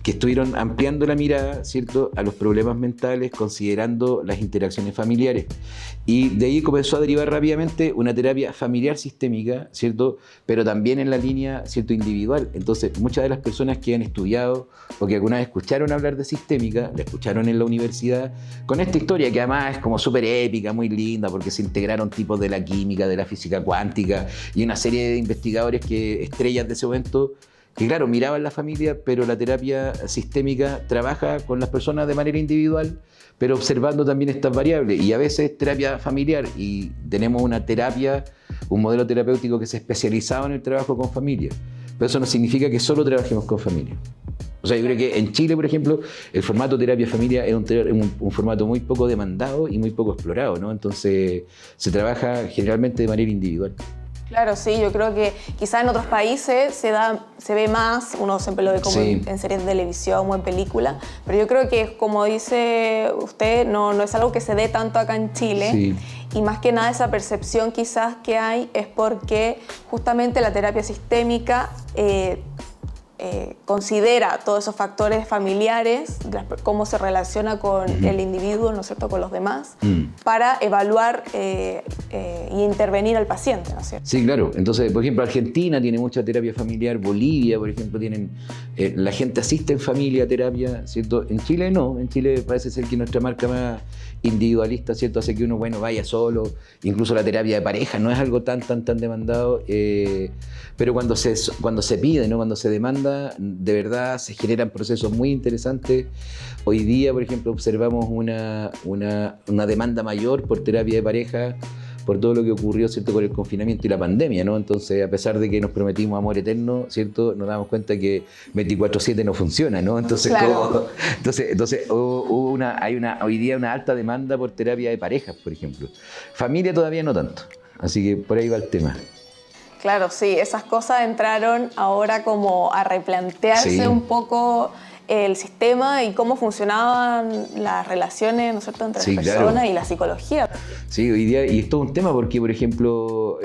que estuvieron ampliando la mirada, ¿cierto?, a los problemas mentales, considerando las interacciones familiares. Y de ahí comenzó a derivar rápidamente una terapia familiar sistémica, ¿cierto?, pero también en la línea, ¿cierto?, individual. Entonces, muchas de las personas que han estudiado o que alguna vez escucharon hablar de sistémica, la escucharon en la universidad, con esta historia que además es como súper épica, muy linda, porque se integraron tipos de la química, de la física cuántica y una serie de investigadores estrellas de ese momento, que claro, miraban la familia, pero la terapia sistémica trabaja con las personas de manera individual, pero observando también estas variables. Y a veces terapia familiar, y tenemos una terapia, un modelo terapéutico que se ha especializado en el trabajo con familia. Pero eso no significa que solo trabajemos con familia. O sea, yo creo que en Chile, por ejemplo, el formato terapia familia es un formato muy poco demandado y muy poco explorado, ¿no? Entonces, se trabaja generalmente de manera individual. Claro, sí, yo creo que quizás en otros países se ve más, uno siempre lo ve como en series de televisión o en película, pero yo creo que, como dice usted, no es algo que se dé tanto acá en Chile. Sí. Y más que nada esa percepción quizás que hay es porque justamente la terapia sistémica considera todos esos factores familiares, cómo se relaciona con el individuo, ¿no es cierto?, con los demás, para evaluar y intervenir al paciente, ¿no es cierto? Sí, claro. Entonces, por ejemplo, Argentina tiene mucha terapia familiar, Bolivia, por ejemplo, tienen la gente asiste en familia a terapia, ¿cierto? En Chile no, en Chile parece ser que nuestra marca más individualista, ¿cierto?, hace que uno, vaya solo, incluso la terapia de pareja no es algo tan demandado, pero cuando se pide, ¿no?, cuando se demanda, de verdad se generan procesos muy interesantes. Hoy día, por ejemplo, observamos una demanda mayor por terapia de pareja, por todo lo que ocurrió, ¿cierto?, con el confinamiento y la pandemia, ¿no? Entonces, a pesar de que nos prometimos amor eterno, ¿cierto?, nos damos cuenta que 24/7 no funciona, ¿no? Entonces, claro. hay hoy día una alta demanda por terapia de parejas, por ejemplo. Familia todavía no tanto, así que por ahí va el tema. Claro, sí, esas cosas entraron ahora como a replantearse un poco el sistema y cómo funcionaban las relaciones, ¿no es cierto?, entre las personas y la psicología. Sí, hoy día, y es todo un tema porque, por ejemplo,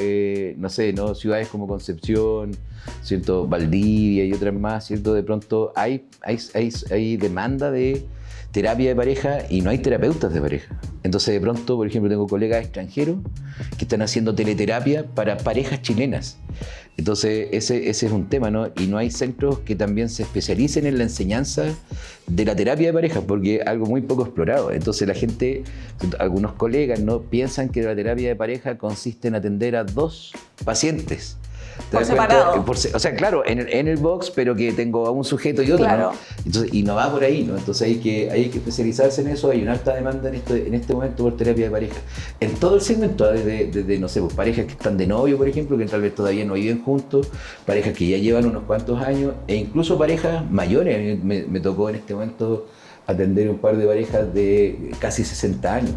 no sé, ¿no?, ciudades como Concepción, ¿cierto?, Valdivia y otras más, ¿cierto?, de pronto hay demanda de terapia de pareja y no hay terapeutas de pareja. Entonces, de pronto, por ejemplo, tengo colegas extranjeros que están haciendo teleterapia para parejas chilenas. Entonces, ese es un tema, ¿no? Y no hay centros que también se especialicen en la enseñanza de la terapia de pareja, porque es algo muy poco explorado. Entonces, la gente, algunos colegas, ¿no?, piensan que la terapia de pareja consiste en atender a 2 pacientes. Por separado. O sea, claro, en el box, pero que tengo a un sujeto y otro, claro, ¿no? Entonces, y no va por ahí, ¿no? Entonces hay que especializarse en eso. Hay una alta demanda en este momento por terapia de pareja. En todo el segmento, desde no sé, pues, parejas que están de novio, por ejemplo, que tal vez todavía no viven juntos, parejas que ya llevan unos cuantos años, e incluso parejas mayores. Me tocó en este momento atender un par de parejas de casi 60 años,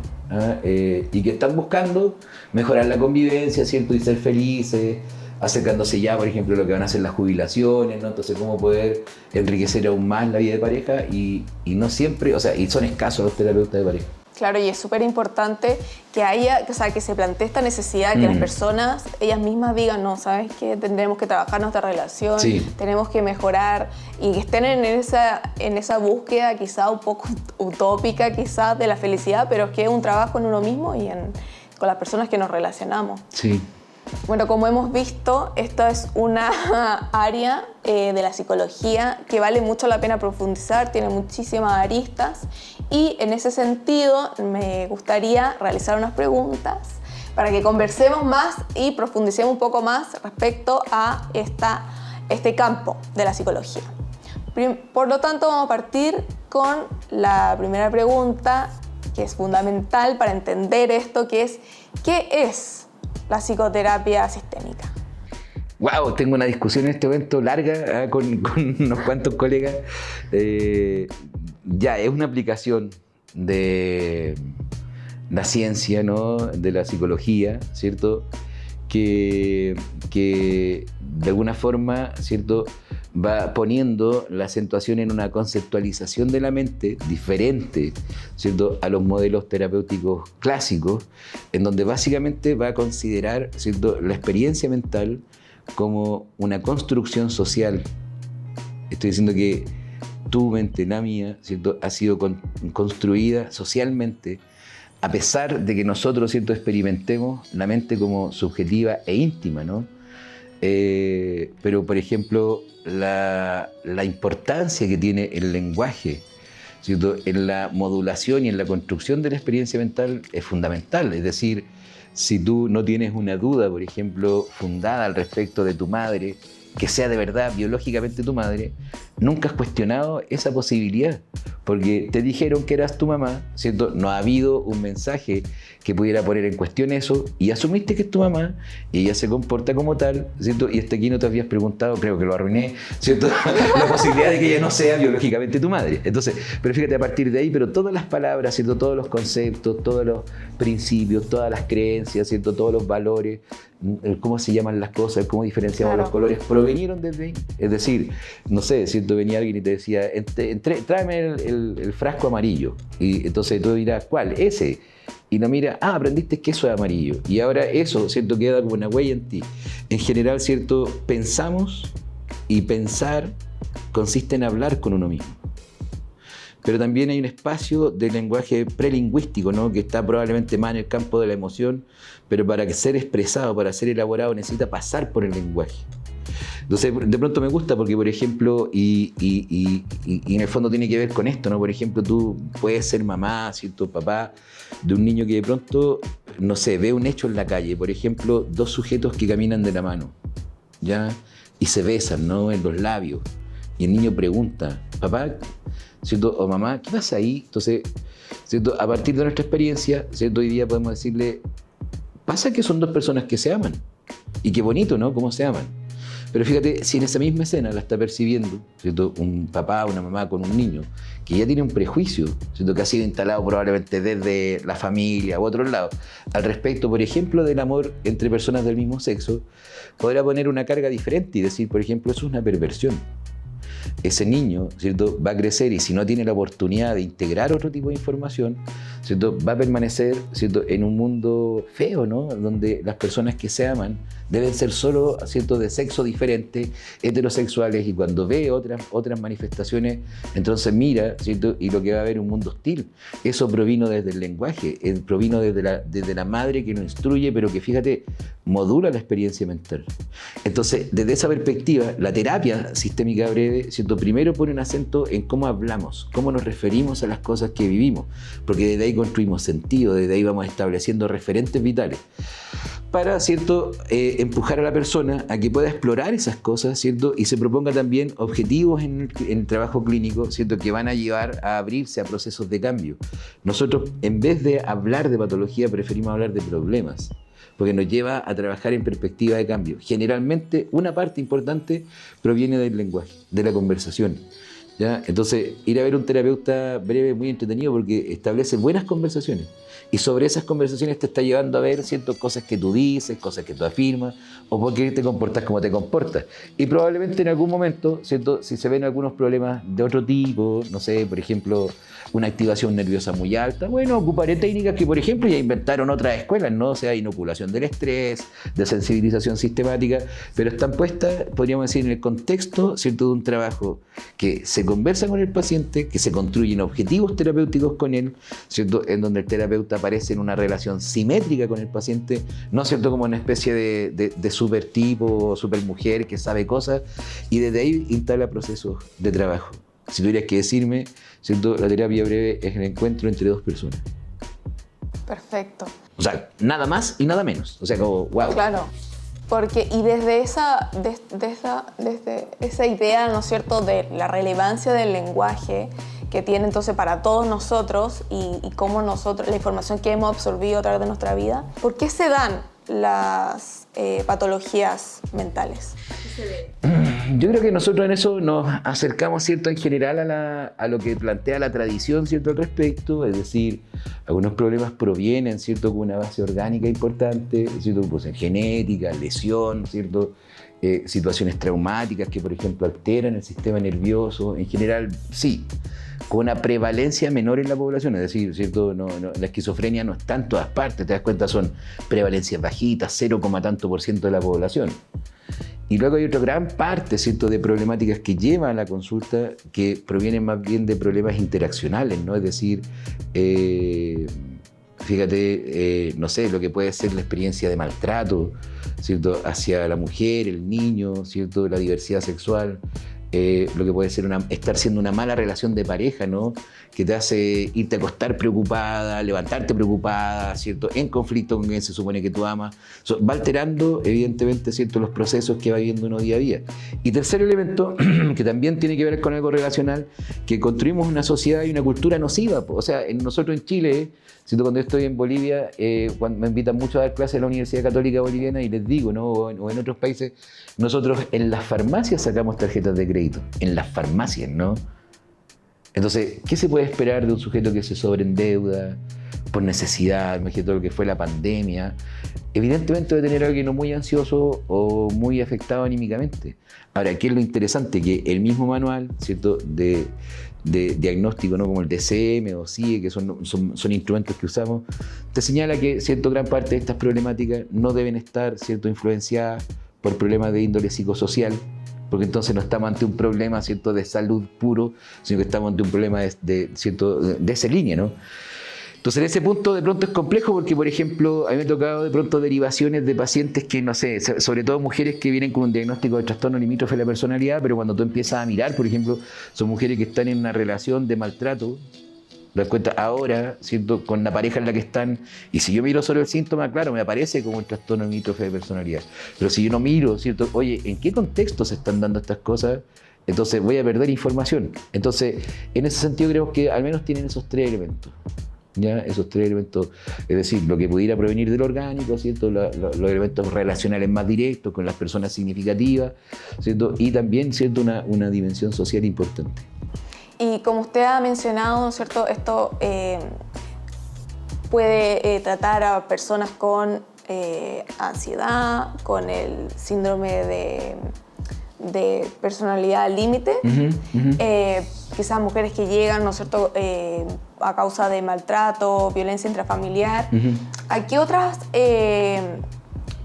y que están buscando mejorar la convivencia, ¿cierto?, y ser felices, acercándose ya, por ejemplo, a lo que van a ser las jubilaciones, ¿no? Entonces, cómo poder enriquecer aún más la vida de pareja y no siempre, o sea, y son escasos los terapeutas de pareja. Claro, y es súper importante que haya, o sea, que se plantee esta necesidad, que las personas, ellas mismas digan, no, ¿sabes qué? Tendremos que trabajar nuestra relación, tenemos que mejorar, y que estén en esa búsqueda quizá un poco utópica quizás de la felicidad, pero que es un trabajo en uno mismo y con las personas que nos relacionamos. Sí. Bueno, como hemos visto, esta es una área de la psicología que vale mucho la pena profundizar, tiene muchísimas aristas y en ese sentido me gustaría realizar unas preguntas para que conversemos más y profundicemos un poco más respecto a este campo de la psicología. Por lo tanto, vamos a partir con la primera pregunta, que es fundamental para entender esto, que es ¿qué es la psicoterapia sistémica? Wow, tengo una discusión en este momento larga con unos cuantos colegas. Ya, es una aplicación de la ciencia, ¿no?, de la psicología, ¿cierto?, que de alguna forma, ¿cierto?, va poniendo la acentuación en una conceptualización de la mente diferente, ¿cierto?, a los modelos terapéuticos clásicos, en donde básicamente va a considerar, ¿cierto?, la experiencia mental como una construcción social. Estoy diciendo que tu mente, la mía, ¿cierto?, ha sido construida socialmente, a pesar de que nosotros, ¿cierto?, experimentemos la mente como subjetiva e íntima, ¿no? Pero, por ejemplo, la importancia que tiene el lenguaje, ¿cierto?, en la modulación y en la construcción de la experiencia mental es fundamental. Es decir, si tú no tienes una duda, por ejemplo, fundada al respecto de tu madre, que sea de verdad biológicamente tu madre, nunca has cuestionado esa posibilidad. porque te dijeron que eras tu mamá, ¿cierto? No ha habido un mensaje que pudiera poner en cuestión eso, y asumiste que es tu mamá, y ella se comporta como tal, ¿cierto? Y hasta aquí no te habías preguntado, creo que lo arruiné, ¿cierto? La posibilidad de que ella no sea biológicamente tu madre. Entonces, pero fíjate, a partir de ahí, pero todas las palabras, ¿cierto? Todos los conceptos, todos los principios, todas las creencias, ¿cierto? Todos los valores, cómo se llaman las cosas, cómo diferenciamos los colores, provenieron desde ahí. Es decir, no sé, ¿cierto? Venía alguien y te decía, tráeme el frasco amarillo. Y entonces tú dirás, ¿cuál? Ese. Y no mira, aprendiste que eso es amarillo. Y ahora eso, ¿cierto? Queda como una huella en ti. En general, ¿cierto? Pensamos, y pensar consiste en hablar con uno mismo. Pero también hay un espacio de lenguaje prelingüístico, ¿no? Que está probablemente más en el campo de la emoción, pero para que ser expresado, para ser elaborado, necesita pasar por el lenguaje. Entonces, de pronto me gusta porque, por ejemplo, y en el fondo tiene que ver con esto, ¿no? Por ejemplo, tú puedes ser mamá, ¿cierto? Papá de un niño que de pronto, no sé, ve un hecho en la calle, por ejemplo, dos sujetos que caminan de la mano, ¿ya? Y se besan, ¿no? En los labios. Y el niño pregunta, papá, ¿cierto? O mamá, ¿qué pasa ahí? Entonces, ¿cierto? A partir de nuestra experiencia, ¿cierto? Hoy día podemos decirle, pasa que son dos personas que se aman. Y qué bonito, ¿no? Cómo se aman. Pero fíjate, si en esa misma escena la está percibiendo, ¿cierto? Un papá o una mamá con un niño que ya tiene un prejuicio, ¿cierto? Que ha sido instalado probablemente desde la familia u otros lados, al respecto, por ejemplo, del amor entre personas del mismo sexo, podrá poner una carga diferente y decir, por ejemplo, eso es una perversión. Ese niño, ¿cierto? Va a crecer y si no tiene la oportunidad de integrar otro tipo de información, ¿cierto? Va a permanecer, ¿cierto? En un mundo feo, ¿no? Donde las personas que se aman deben ser solo, ¿cierto? De sexo diferente, heterosexuales, y cuando ve otras manifestaciones, entonces mira, ¿cierto? Y lo que va a haber es un mundo hostil. Eso provino desde el lenguaje, provino desde la madre que nos instruye, pero que, fíjate, modula la experiencia mental. Entonces, desde esa perspectiva, la terapia sistémica breve, ¿cierto? Primero pone un acento en cómo hablamos, cómo nos referimos a las cosas que vivimos, porque desde ahí construimos sentido, desde ahí vamos estableciendo referentes vitales para, ¿cierto? Empujar a la persona a que pueda explorar esas cosas, ¿cierto? Y se proponga también objetivos en el trabajo clínico, ¿cierto? Que van a llevar a abrirse a procesos de cambio. Nosotros, en vez de hablar de patología, preferimos hablar de problemas, porque nos lleva a trabajar en perspectiva de cambio. Generalmente, una parte importante proviene del lenguaje, de la conversación, ¿ya? Entonces, ir a ver un terapeuta breve es muy entretenido porque establece buenas conversaciones. Y sobre esas conversaciones te está llevando a ver ciertas cosas que tú dices, cosas que tú afirmas, o por qué te comportas como te comportas. Y probablemente en algún momento, ¿cierto? Si se ven algunos problemas de otro tipo, no sé, por ejemplo, una activación nerviosa muy alta, bueno, ocuparé técnicas que, por ejemplo, ya inventaron otras escuelas, ¿no? O sea, inoculación del estrés, de sensibilización sistemática, pero están puestas, podríamos decir, en el contexto, ¿cierto? De un trabajo que se conversa con el paciente, que se construyen objetivos terapéuticos con él, ¿cierto? En donde el terapeuta aparece en una relación simétrica con el paciente, no, ¿cierto? Como una especie de super tipo, super mujer que sabe cosas, y desde ahí instala procesos de trabajo. Si tuvieras que decirme, ¿cierto? La terapia breve es el encuentro entre dos personas. Perfecto. O sea, nada más y nada menos. O sea, como, wow. Claro. Porque, y desde esa idea, ¿no es cierto?, de la relevancia del lenguaje que tiene entonces para todos nosotros y cómo nosotros, la información que hemos absorbido a través de nuestra vida, ¿por qué se dan las patologías mentales? Yo creo que nosotros en eso nos acercamos, ¿cierto?, en general a lo que plantea la tradición, ¿cierto?, al respecto. Es decir, algunos problemas provienen, ¿cierto?, con una base orgánica importante, ¿cierto?, pues en genética, lesión, ¿cierto?, situaciones traumáticas que, por ejemplo, alteran el sistema nervioso. En general, sí, con una prevalencia menor en la población, es decir, ¿cierto? La esquizofrenia no está en todas partes, te das cuenta, son prevalencias bajitas, 0, tanto por ciento de la población. Y luego hay otra gran parte, ¿cierto?, de problemáticas que llevan a la consulta que provienen más bien de problemas interaccionales, ¿no? Es decir, fíjate, no sé, lo que puede ser la experiencia de maltrato, ¿cierto?, hacia la mujer, el niño, ¿cierto?, la diversidad sexual, lo que puede ser estar siendo una mala relación de pareja, ¿no? Que te hace irte a acostar preocupada, levantarte preocupada, ¿cierto? En conflicto con quien se supone que tú amas. Va alterando, evidentemente, ¿cierto? Los procesos que va viviendo uno día a día. Y tercer elemento, que también tiene que ver con algo relacional, que construimos una sociedad y una cultura nociva. O sea, nosotros en Chile, ¿cierto? Cuando yo estoy en Bolivia, cuando me invitan mucho a dar clases en la Universidad Católica Boliviana, y les digo, ¿no? O en otros países, nosotros en las farmacias sacamos tarjetas de crédito. En las farmacias, ¿no? Entonces, ¿qué se puede esperar de un sujeto que se sobreendeuda por necesidad? Imagínate todo lo que fue la pandemia. Evidentemente debe tener a alguien muy ansioso o muy afectado anímicamente. Ahora, ¿qué es lo interesante? Que el mismo manual, ¿cierto? de diagnóstico, ¿no? Como el DCM o CIE, que son instrumentos que usamos, te señala que, ¿cierto? Gran parte de estas problemáticas no deben estar, ¿cierto? Influenciadas por problemas de índole psicosocial, porque entonces no estamos ante un problema, ¿cierto? De salud puro, sino que estamos ante un problema ¿cierto? De esa línea, ¿no? Entonces, en ese punto, de pronto es complejo porque, por ejemplo, a mí me ha tocado de pronto derivaciones de pacientes que, no sé, sobre todo mujeres que vienen con un diagnóstico de trastorno limítrofe de la personalidad, pero cuando tú empiezas a mirar, por ejemplo, son mujeres que están en una relación de maltrato, te das cuenta ahora, ¿cierto? Con la pareja en la que están, y si yo miro solo el síntoma, claro, me aparece como el trastorno limítrofe de personalidad. Pero si yo no miro, ¿cierto? Oye, ¿en qué contexto se están dando estas cosas? Entonces voy a perder información. Entonces, en ese sentido creo que al menos tienen esos tres elementos. ¿Ya? Esos tres elementos, es decir, lo que pudiera provenir del orgánico, ¿cierto? Los elementos relacionales más directos con las personas significativas, ¿cierto? Y también, ¿cierto? Una dimensión social importante. Y como usted ha mencionado, ¿no es cierto? Esto puede tratar a personas con ansiedad, con el síndrome de personalidad límite, quizás mujeres que llegan, ¿no es cierto?, a causa de maltrato, violencia intrafamiliar. ¿A qué otras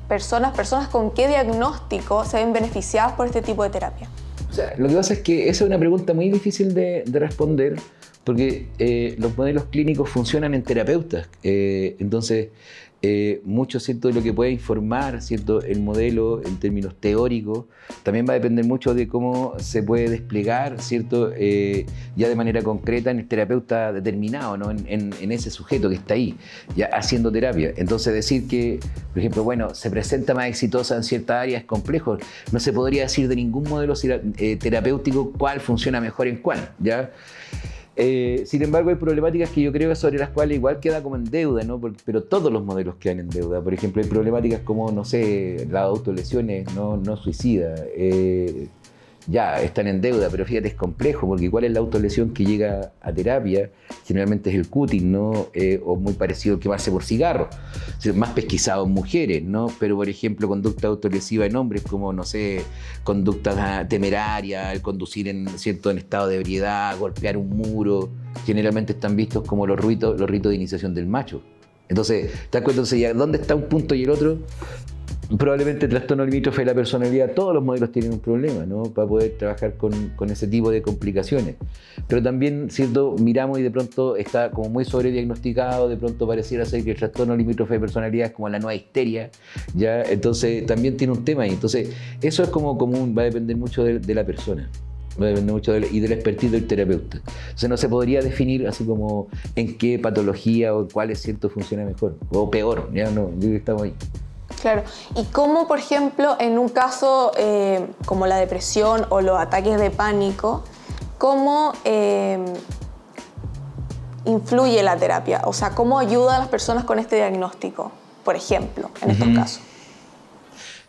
personas con qué diagnóstico se ven beneficiadas por este tipo de terapia? O sea, lo que pasa es que esa es una pregunta muy difícil de responder porque los modelos clínicos funcionan en terapeutas. Entonces, mucho, ¿cierto?, de lo que puede informar, ¿cierto?, el modelo en términos teóricos también va a depender mucho de cómo se puede desplegar, ¿cierto?, ya de manera concreta en el terapeuta determinado, ¿no? en ese sujeto que está ahí, ya haciendo terapia. Entonces decir que, por ejemplo, bueno, se presenta más exitosa en cierta área es complejo. No se podría decir de ningún modelo terapéutico cuál funciona mejor en cuál, ¿ya? Sin embargo, hay problemáticas que yo creo sobre las cuales igual queda como en deuda, ¿no? Pero todos los modelos quedan en deuda. Por ejemplo, hay problemáticas como, no sé, las autolesiones no suicidas. Ya están en deuda, pero fíjate, es complejo, porque ¿cuál es la autolesión que llega a terapia? Generalmente es el cutting, ¿no? O muy parecido al quemarse por cigarro. O sea, más pesquisado en mujeres, ¿no? Pero, por ejemplo, conducta autolesiva en hombres, como, no sé, conductas temerarias, el conducir en estado de ebriedad, golpear un muro, generalmente están vistos como los ritos de iniciación del macho. Entonces, ¿te das cuenta? Entonces, ya, ¿dónde está un punto y el otro? Probablemente el trastorno limítrofe de la personalidad, todos los modelos tienen un problema, ¿no? Para poder trabajar con ese tipo de complicaciones. Pero también, ¿cierto?, miramos y de pronto está como muy sobrediagnosticado, de pronto pareciera ser que el trastorno limítrofe de personalidad es como la nueva histeria, ¿ya? Entonces también tiene un tema ahí. Entonces eso es como común, va a depender mucho de la persona. Va a depender mucho y del expertise del terapeuta. Entonces no se podría definir así como en qué patología o cuál es cierto funciona mejor o peor, ¿ya? No, yo creo que estamos ahí. Claro. ¿Y cómo, por ejemplo, en un caso como la depresión o los ataques de pánico, cómo influye la terapia? O sea, ¿cómo ayuda a las personas con este diagnóstico, por ejemplo, en estos casos?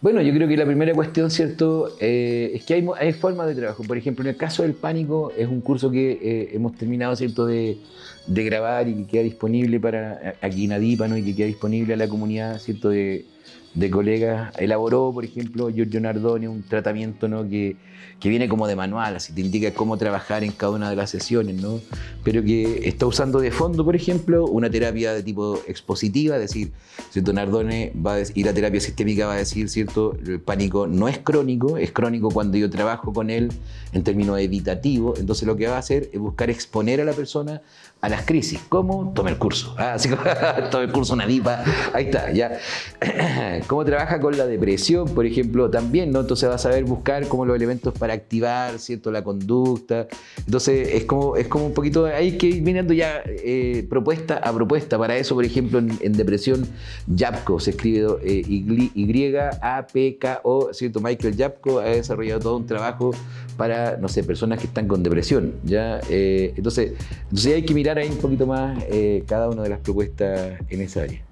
Bueno, yo creo que la primera cuestión, ¿cierto?, es que hay formas de trabajo. Por ejemplo, en el caso del pánico, es un curso que hemos terminado, ¿cierto?, de grabar y que queda disponible para aquí en ADIPA, ¿no?, y que queda disponible a la comunidad, ¿cierto?, de colegas. Elaboró, por ejemplo, Giorgio Nardone un tratamiento, ¿no?, que viene como de manual, así te indica cómo trabajar en cada una de las sesiones, ¿no? Pero que está usando de fondo, por ejemplo, una terapia de tipo expositiva, es decir, ¿cierto? Nardone y la terapia sistémica va a decir, ¿cierto?, el pánico no es crónico cuando yo trabajo con él en términos evitativos. Entonces lo que va a hacer es buscar exponer a la persona a las crisis. ¿Cómo? Tome el curso. Así como tome el curso, una dipa. Ahí está, ya. cómo trabaja con la depresión, por ejemplo, también, ¿no? Entonces va a saber buscar como los elementos para activar, ¿cierto?, la conducta. Entonces es como un poquito, hay que ir mirando ya propuesta a propuesta. Para eso, por ejemplo, en depresión, Yapko, se escribe Y-A-P-K-O, ¿cierto? Michael Yapko ha desarrollado todo un trabajo para, no sé, personas que están con depresión, ¿ya? Entonces hay que mirar ahí un poquito más cada una de las propuestas en esa área.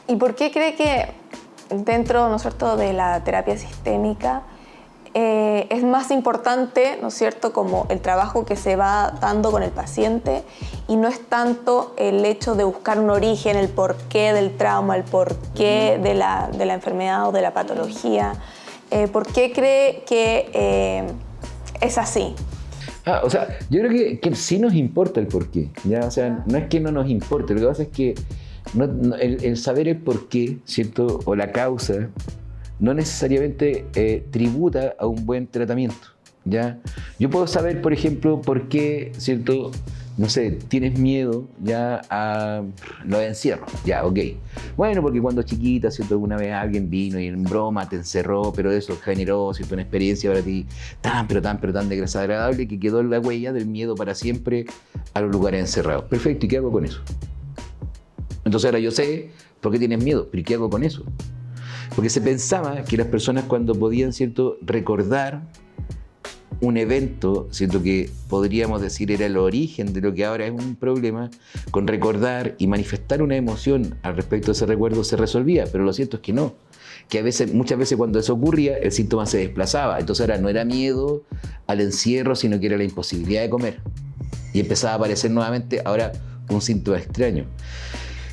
¿Y por qué cree que dentro, ¿no es cierto?, de la terapia sistémica es más importante, ¿no es cierto?, como el trabajo que se va dando con el paciente y no es tanto el hecho de buscar un origen, el porqué del trauma, el porqué de la enfermedad o de la patología? ¿Por qué cree que es así? O sea, yo creo que sí nos importa el porqué, ¿ya? O sea, no es que no nos importe, lo que pasa es que el saber el porqué, ¿cierto?, o la causa, no necesariamente tributa a un buen tratamiento, ¿ya? Yo puedo saber, por ejemplo, por qué, ¿cierto?, no sé, tienes miedo ya a los encierros, ya, ok. Bueno, porque cuando chiquita, ¿cierto?, alguna vez alguien vino y en broma te encerró, pero eso generó, ¿cierto?, una experiencia para ti tan desagradable que quedó la huella del miedo para siempre a los lugares encerrados. Perfecto, ¿y qué hago con eso? Entonces ahora yo sé por qué tienes miedo, pero ¿qué hago con eso? Porque se pensaba que las personas cuando podían, ¿cierto?, recordar un evento, ¿cierto?, que podríamos decir era el origen de lo que ahora es un problema, con recordar y manifestar una emoción al respecto de ese recuerdo se resolvía, pero lo cierto es que no. Que muchas veces cuando eso ocurría, el síntoma se desplazaba. Entonces ahora no era miedo al encierro, sino que era la imposibilidad de comer. Y empezaba a aparecer nuevamente ahora un síntoma extraño.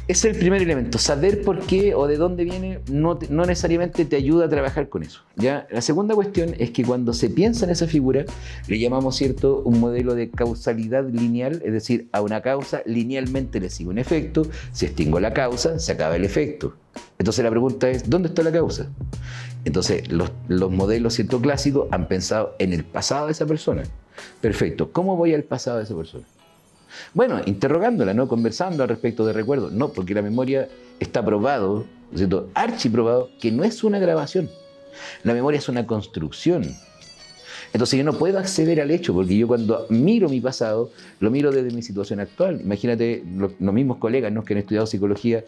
Ese es el primer elemento. Saber por qué o de dónde viene no necesariamente te ayuda a trabajar con eso, ¿ya? La segunda cuestión es que cuando se piensa en esa figura, le llamamos, ¿cierto?, un modelo de causalidad lineal, es decir, a una causa linealmente le sigue un efecto, si extingo la causa, se acaba el efecto. Entonces la pregunta es, ¿dónde está la causa? Entonces los modelos, ¿cierto?, clásicos han pensado en el pasado de esa persona. Perfecto, ¿cómo voy al pasado de esa persona? Bueno, interrogándola, ¿no?, conversando al respecto de recuerdos. No, porque la memoria está probado, ¿cierto?, archiprobado, que no es una grabación. La memoria es una construcción. Entonces yo no puedo acceder al hecho, porque yo cuando miro mi pasado, lo miro desde mi situación actual. Imagínate, los mismos colegas, ¿no?, que han estudiado psicología,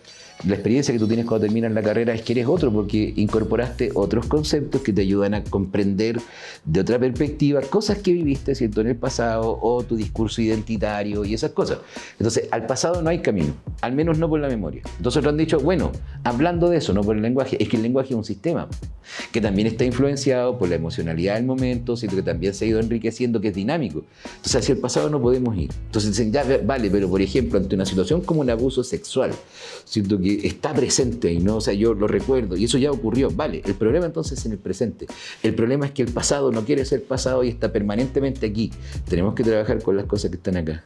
la experiencia que tú tienes cuando terminas la carrera es que eres otro, porque incorporaste otros conceptos que te ayudan a comprender de otra perspectiva cosas que viviste, ¿cierto?, en el pasado, o tu discurso identitario y esas cosas. Entonces, al pasado no hay camino, al menos no por la memoria. Entonces otros han dicho, bueno, hablando de eso, no por el lenguaje, es que el lenguaje es un sistema que también está influenciado por la emocionalidad del momento, ¿cierto?, que también se ha ido enriqueciendo, que es dinámico. Entonces, hacia el pasado no podemos ir. Entonces dicen, ya, vale, pero por ejemplo, ante una situación como un abuso sexual, ¿cierto?, que está presente y no, o sea, yo lo recuerdo y eso ya ocurrió, vale, el problema entonces es en el presente. El problema es que el pasado no quiere ser pasado y está permanentemente aquí. Tenemos que trabajar con las cosas que están acá.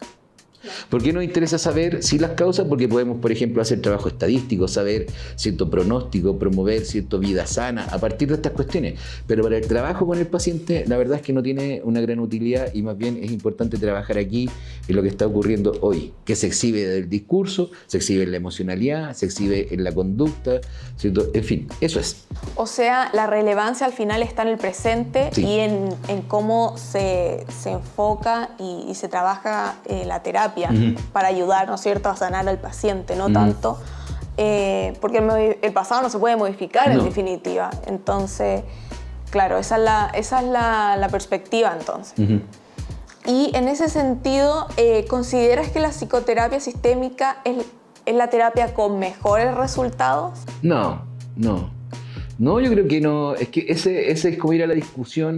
¿Por qué nos interesa saber si las causas? Porque podemos, por ejemplo, hacer trabajo estadístico, saber cierto pronóstico, promover cierta vida sana a partir de estas cuestiones. Pero para el trabajo con el paciente, la verdad es que no tiene una gran utilidad y más bien es importante trabajar aquí en lo que está ocurriendo hoy, que se exhibe del discurso, se exhibe en la emocionalidad, se exhibe en la conducta, ¿cierto? En fin, eso es. O sea, la relevancia al final está en el presente, sí, y en cómo se enfoca y se trabaja la terapia para ayudar, ¿no es cierto?, a sanar al paciente, no tanto, porque el pasado no se puede modificar en definitiva. Entonces, claro, esa es la perspectiva entonces. Y en ese sentido, ¿consideras que la psicoterapia sistémica es la terapia con mejores resultados? No, yo creo que no. Es que ese es como ir a la discusión,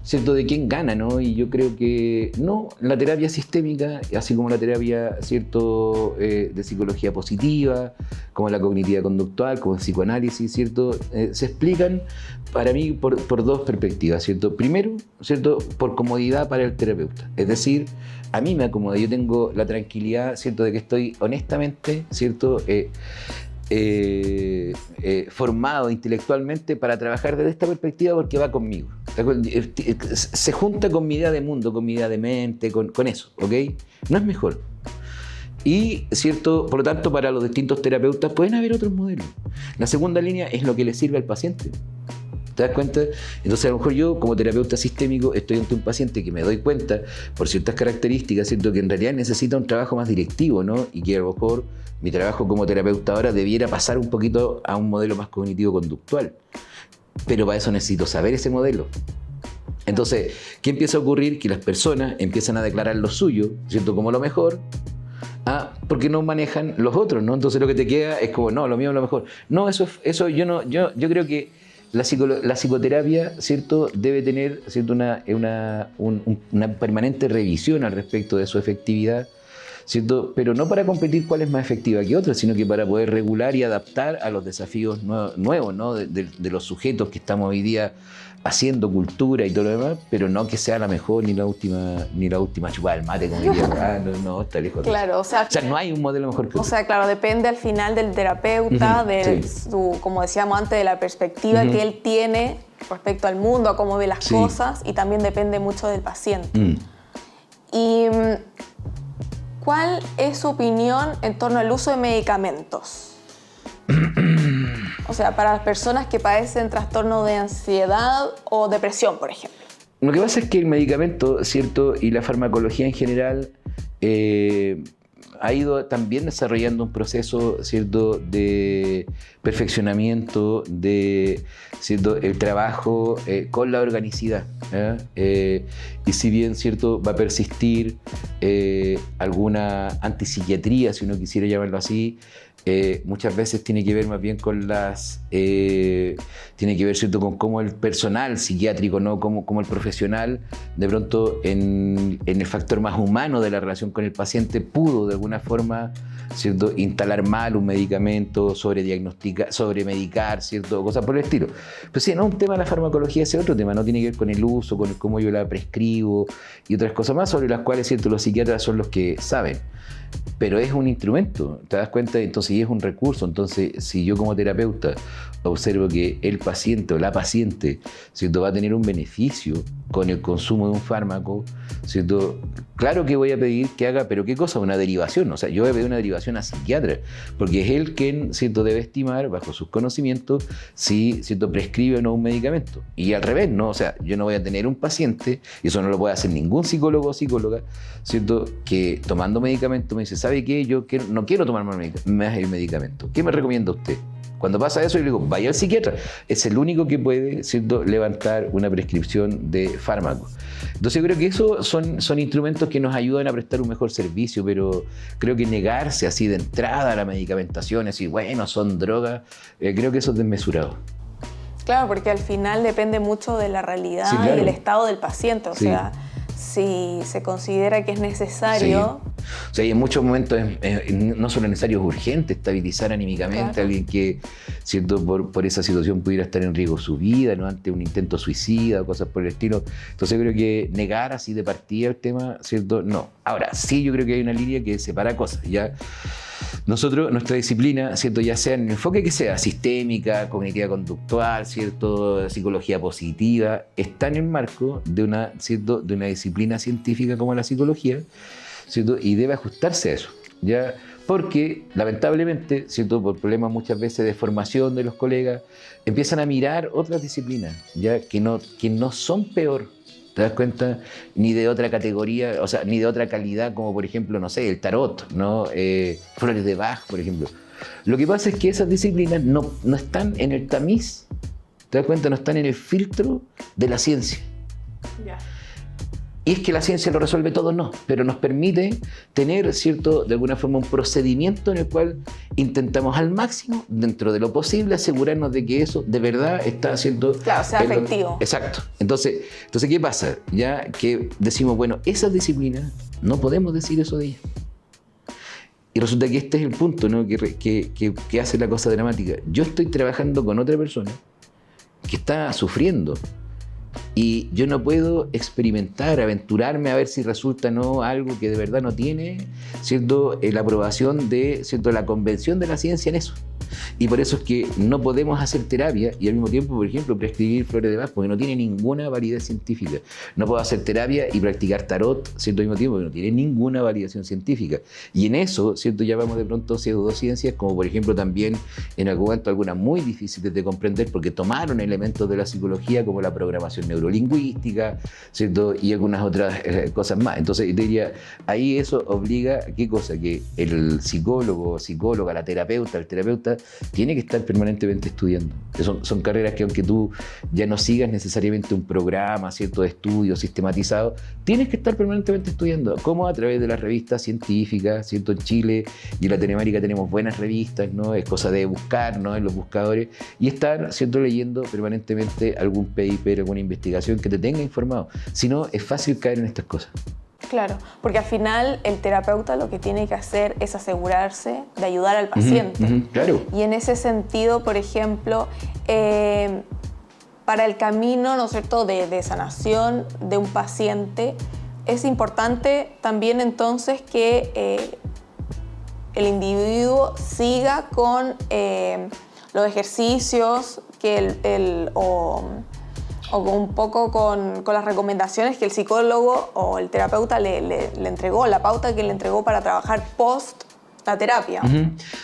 ¿cierto?, de quién gana, ¿no? Y yo creo que no, la terapia sistémica, así como la terapia, ¿cierto?, de psicología positiva, como la cognitiva conductual, como el psicoanálisis, ¿cierto?, se explican para mí por dos perspectivas, ¿cierto? Primero, ¿cierto?, por comodidad para el terapeuta. Es decir, a mí me acomoda, yo tengo la tranquilidad, ¿cierto?, de que estoy honestamente, ¿cierto?, formado intelectualmente para trabajar desde esta perspectiva porque va conmigo. Se junta con mi idea de mundo, con mi idea de mente, con eso, ¿ok? No es mejor. Y, ¿cierto? Por lo tanto, para los distintos terapeutas pueden haber otros modelos. La segunda línea es lo que le sirve al paciente. ¿Te das cuenta? Entonces, a lo mejor yo, como terapeuta sistémico, estoy ante un paciente que me doy cuenta, por ciertas características, ¿cierto?, que en realidad necesita un trabajo más directivo, ¿no? Y que a lo mejor mi trabajo como terapeuta ahora debiera pasar un poquito a un modelo más cognitivo-conductual. Pero para eso necesito saber ese modelo. Entonces, ¿qué empieza a ocurrir? Que las personas empiezan a declarar lo suyo, ¿cierto?, como lo mejor, porque no manejan los otros, ¿no? Entonces lo que te queda es como, no, lo mío es lo mejor. No, eso yo creo que la psicoterapia, ¿cierto?, debe tener, ¿cierto?, una permanente revisión al respecto de su efectividad, ¿cierto? Pero no para competir cuál es más efectiva que otra, sino que para poder regular y adaptar a los desafíos nuevos, ¿no?, de los sujetos que estamos hoy día haciendo cultura y todo lo demás, pero no que sea la mejor ni la última chupada del mate, como diría, no, está lejos. Claro, o sea, no hay un modelo mejor que otro. O sea, claro, depende al final del terapeuta, como decíamos antes, de la perspectiva que él tiene respecto al mundo, a cómo ve las cosas, y también depende mucho del paciente. ¿Y cuál es su opinión en torno al uso de medicamentos? O sea, para las personas que padecen trastorno de ansiedad o depresión, por ejemplo. Lo que pasa es que el medicamento, ¿cierto?, y la farmacología en general ha ido también desarrollando un proceso, ¿cierto?, de perfeccionamiento de, ¿cierto?, el trabajo con la organicidad. Y si bien, ¿cierto?, va a persistir alguna antipsiquiatría, si uno quisiera llamarlo así, muchas veces tiene que ver más bien con tiene que ver, ¿cierto?, con cómo el personal psiquiátrico, ¿no?, como el profesional, de pronto en el factor más humano de la relación con el paciente pudo de alguna forma, ¿cierto?, instalar mal un medicamento, sobremedicar, ¿cierto?, cosas por el estilo. Pero sí, no, un tema de la farmacología es otro tema, no tiene que ver con el uso, con cómo yo la prescribo y otras cosas más sobre las cuales, ¿cierto?, los psiquiatras son los que saben. Pero es un instrumento, ¿te das cuenta? Entonces, y es un recurso. Entonces, si yo como terapeuta observo que el paciente o la paciente, ¿cierto?, va a tener un beneficio con el consumo de un fármaco, ¿cierto?, claro que voy a pedir que haga, pero ¿qué cosa? Una derivación. O sea, yo voy a pedir una derivación a psiquiatra, porque es él quien, ¿cierto?, debe estimar, bajo sus conocimientos, si, ¿cierto?, prescribe o no un medicamento. Y al revés, ¿no? O sea, yo no voy a tener un paciente, y eso no lo puede hacer ningún psicólogo o psicóloga, ¿cierto?, que tomando medicamento me dice, ¿sabe qué? Yo no quiero tomar más el medicamento. ¿Qué me recomienda usted? Cuando pasa eso, yo le digo, vaya al psiquiatra. Es el único que puede, ¿cierto?, levantar una prescripción de fármacos. Entonces yo creo que esos son instrumentos que nos ayudan a prestar un mejor servicio, pero creo que negarse así de entrada a la medicación, así, bueno, son drogas, creo que eso es desmesurado. Claro, porque al final depende mucho de la realidad, sí, claro, y del estado del paciente. O sea, si se considera que es necesario... Sí. O sea, y en muchos momentos no solo necesario, es urgente estabilizar anímicamente a alguien que, ¿cierto?, por esa situación pudiera estar en riesgo su vida, ¿no?, ante un intento suicida o cosas por el estilo. Entonces yo creo que negar así de partida el tema, ¿cierto?, no. Ahora, sí, yo creo que hay una línea que separa cosas, ¿ya? Nosotros, nuestra disciplina, ¿cierto?, ya sea en el enfoque que sea, sistémica, cognitiva conductual, ¿cierto?, psicología positiva, está en el marco de una disciplina científica como la psicología, ¿cierto?, y debe ajustarse a eso, ¿ya? Porque, lamentablemente, ¿cierto?, por problemas muchas veces de formación de los colegas, empiezan a mirar otras disciplinas, ¿ya?, que no son peor, ¿te das cuenta? Ni de otra categoría, o sea, ni de otra calidad, como por ejemplo, no sé, el tarot, ¿no? Flores de Bach, por ejemplo. Lo que pasa es que esas disciplinas no están en el tamiz, ¿te das cuenta? No están en el filtro de la ciencia. Ya. Y es que la ciencia lo resuelve todo, no, pero nos permite tener, ¿cierto?, de alguna forma un procedimiento en el cual intentamos al máximo, dentro de lo posible, asegurarnos de que eso de verdad está haciendo... Claro, sea efectivo. Exacto. Entonces, ¿qué pasa? Ya que decimos, bueno, esas disciplinas, no podemos decir eso de ellas. Y resulta que este es el punto, ¿no?, que hace la cosa dramática. Yo estoy trabajando con otra persona que está sufriendo y yo no puedo experimentar, aventurarme a ver si resulta no algo que de verdad no tiene, ¿cierto?, la aprobación de, ¿cierto?, la convención de la ciencia en eso. Y por eso es que no podemos hacer terapia y al mismo tiempo, por ejemplo, prescribir flores de Bach, porque no tiene ninguna validez científica. No puedo hacer terapia y practicar tarot, ¿cierto?, al mismo tiempo, porque no tiene ninguna validación científica. Y en eso, ¿cierto?, ya vamos de pronto a pseudociencias, como por ejemplo también en algún momento algunas muy difíciles de comprender, porque tomaron elementos de la psicología como la programación neurolingüística, ¿cierto?, y algunas otras cosas más. Entonces, yo diría, ahí eso obliga, ¿qué cosa? Que el psicólogo, psicóloga, la terapeuta, el terapeuta, tiene que estar permanentemente estudiando. Son carreras que aunque tú ya no sigas necesariamente un programa, ¿cierto?, de estudio sistematizado, tienes que estar permanentemente estudiando. Como a través de las revistas científicas, ¿cierto? En Chile y en Latinoamérica tenemos buenas revistas, ¿no? Es cosa de buscar, ¿no?, en los buscadores y estar, ¿cierto?, leyendo permanentemente algún paper, alguna investigación que te tenga informado. Si no, es fácil caer en estas cosas. Claro, porque al final el terapeuta lo que tiene que hacer es asegurarse de ayudar al paciente. Claro. Y en ese sentido, por ejemplo, para el camino, ¿no es cierto?, de sanación de un paciente, es importante también entonces que el individuo siga con los ejercicios que o un poco con las recomendaciones que el psicólogo o el terapeuta le entregó, la pauta que le entregó para trabajar post la terapia.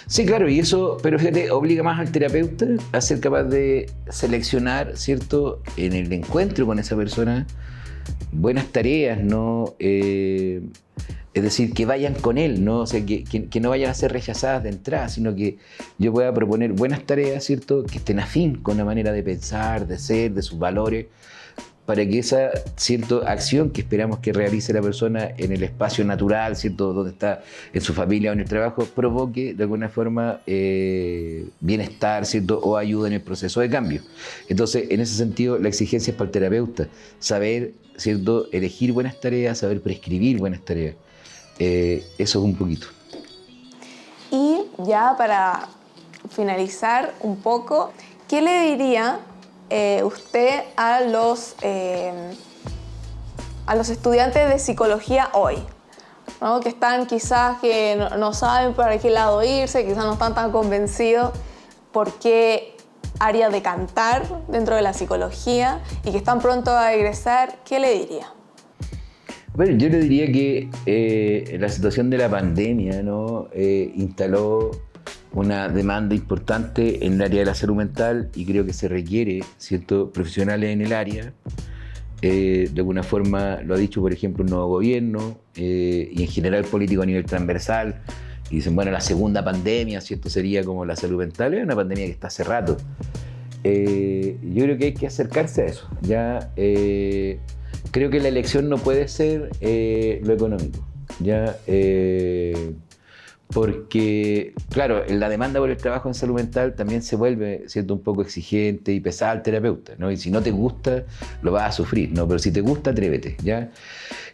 Sí, claro, y eso, pero fíjate, obliga más al terapeuta a ser capaz de seleccionar, ¿cierto?, en el encuentro con esa persona, buenas tareas, ¿no? Es decir, que vayan con él, ¿no? O sea, que no vayan a ser rechazadas de entrada, sino que yo pueda proponer buenas tareas, ¿cierto?, que estén afín con la manera de pensar, de ser, de sus valores, para que esa, ¿cierto?, acción que esperamos que realice la persona en el espacio natural, ¿cierto?, donde está, en su familia o en el trabajo, provoque de alguna forma bienestar, ¿cierto?, o ayuda en el proceso de cambio. Entonces, en ese sentido, la exigencia es para el terapeuta, saber, ¿cierto?, elegir buenas tareas, saber prescribir buenas tareas. Eso es un poquito. Y ya para finalizar un poco, ¿qué le diría usted a los estudiantes de psicología hoy? ¿No? Que están quizás que no saben para qué lado irse, quizás no están tan convencidos por qué área decantar dentro de la psicología y que están pronto a egresar, ¿qué le diría? Bueno, yo le diría que la situación de la pandemia, ¿no?, instaló una demanda importante en el área de la salud mental y creo que se requiere, ¿cierto?, profesionales en el área. De alguna forma lo ha dicho, por ejemplo, un nuevo gobierno y en general político a nivel transversal. Y dicen, bueno, la segunda pandemia, ¿cierto?, sería como la salud mental. Es una pandemia que está hace rato. Yo creo que hay que acercarse a eso. Ya, creo que la elección no puede ser lo económico, ¿ya? Porque, claro, la demanda por el trabajo en salud mental también se vuelve, ¿cierto?, un poco exigente y pesada al terapeuta, ¿no? Y si no te gusta, lo vas a sufrir, ¿no? Pero si te gusta, atrévete, ¿ya?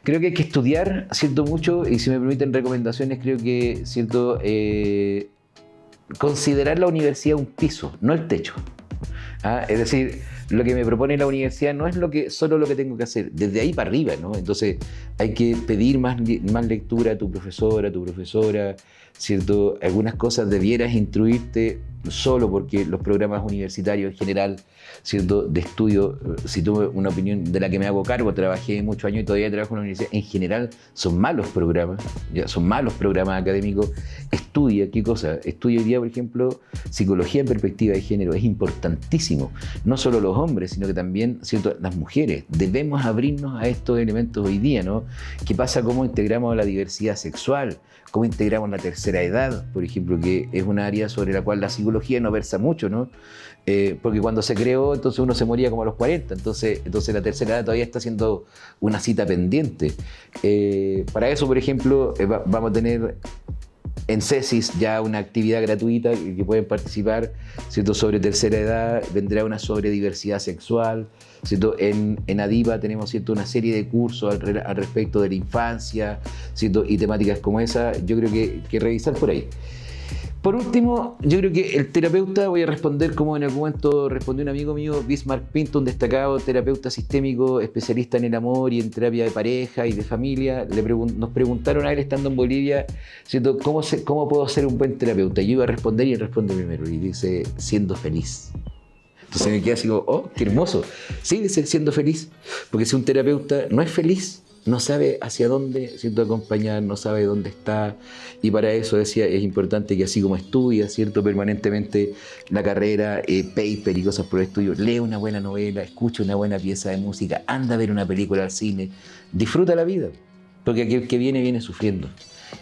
Creo que hay que estudiar, ¿cierto?, mucho, y si me permiten recomendaciones, creo que, ¿cierto?, considerar la universidad un piso, no el techo. Es decir, lo que me propone la universidad no es solo lo que tengo que hacer, desde ahí para arriba, ¿no? Entonces hay que pedir más lectura a tu profesora, ¿cierto? Algunas cosas debieras instruirte solo porque los programas universitarios en general, ¿cierto?, de estudio, si tuve una opinión de la que me hago cargo, trabajé muchos años y todavía trabajo en la universidad, en general son malos programas, ya son malos programas académicos. Estudia, ¿qué cosa? Estudia hoy día, por ejemplo, psicología en perspectiva de género, es importantísimo. No solo los hombres, sino que también, ¿cierto?, las mujeres. Debemos abrirnos a estos elementos hoy día, ¿no? ¿Qué pasa? ¿Cómo integramos la diversidad sexual? ¿Cómo integramos la tercera edad, por ejemplo, que es un área sobre la cual la psicología no versa mucho, ¿no? Porque cuando se creó, entonces uno se moría como a los 40, entonces la tercera edad todavía está siendo una cita pendiente. Para eso, por ejemplo, vamos a tener en CESIS ya una actividad gratuita que pueden participar, ¿cierto?, sobre tercera edad, vendrá una sobre diversidad sexual, ¿cierto? En ADIVA tenemos, ¿cierto?, una serie de cursos al respecto de la infancia, ¿cierto?, y temáticas como esa, yo creo que revisar por ahí. Por último, yo creo que el terapeuta, voy a responder como en algún momento respondió un amigo mío, Bismarck Pinto, un destacado terapeuta sistémico, especialista en el amor y en terapia de pareja y de familia. Nos preguntaron a él estando en Bolivia, ¿cierto? ¿Cómo puedo ser un buen terapeuta? Yo iba a responder y él responde primero y dice, siendo feliz. Entonces me quedé así como, oh, qué hermoso. Sí, dice, siendo feliz. Porque si un terapeuta no es feliz, no sabe hacia dónde, ¿cierto?, acompañar, no sabe dónde está, y para eso decía, es importante que así como estudia, ¿cierto?, permanentemente la carrera, paper y cosas por el estudio, lee una buena novela, escucha una buena pieza de música, anda a ver una película al cine, disfruta la vida, porque aquel que viene sufriendo,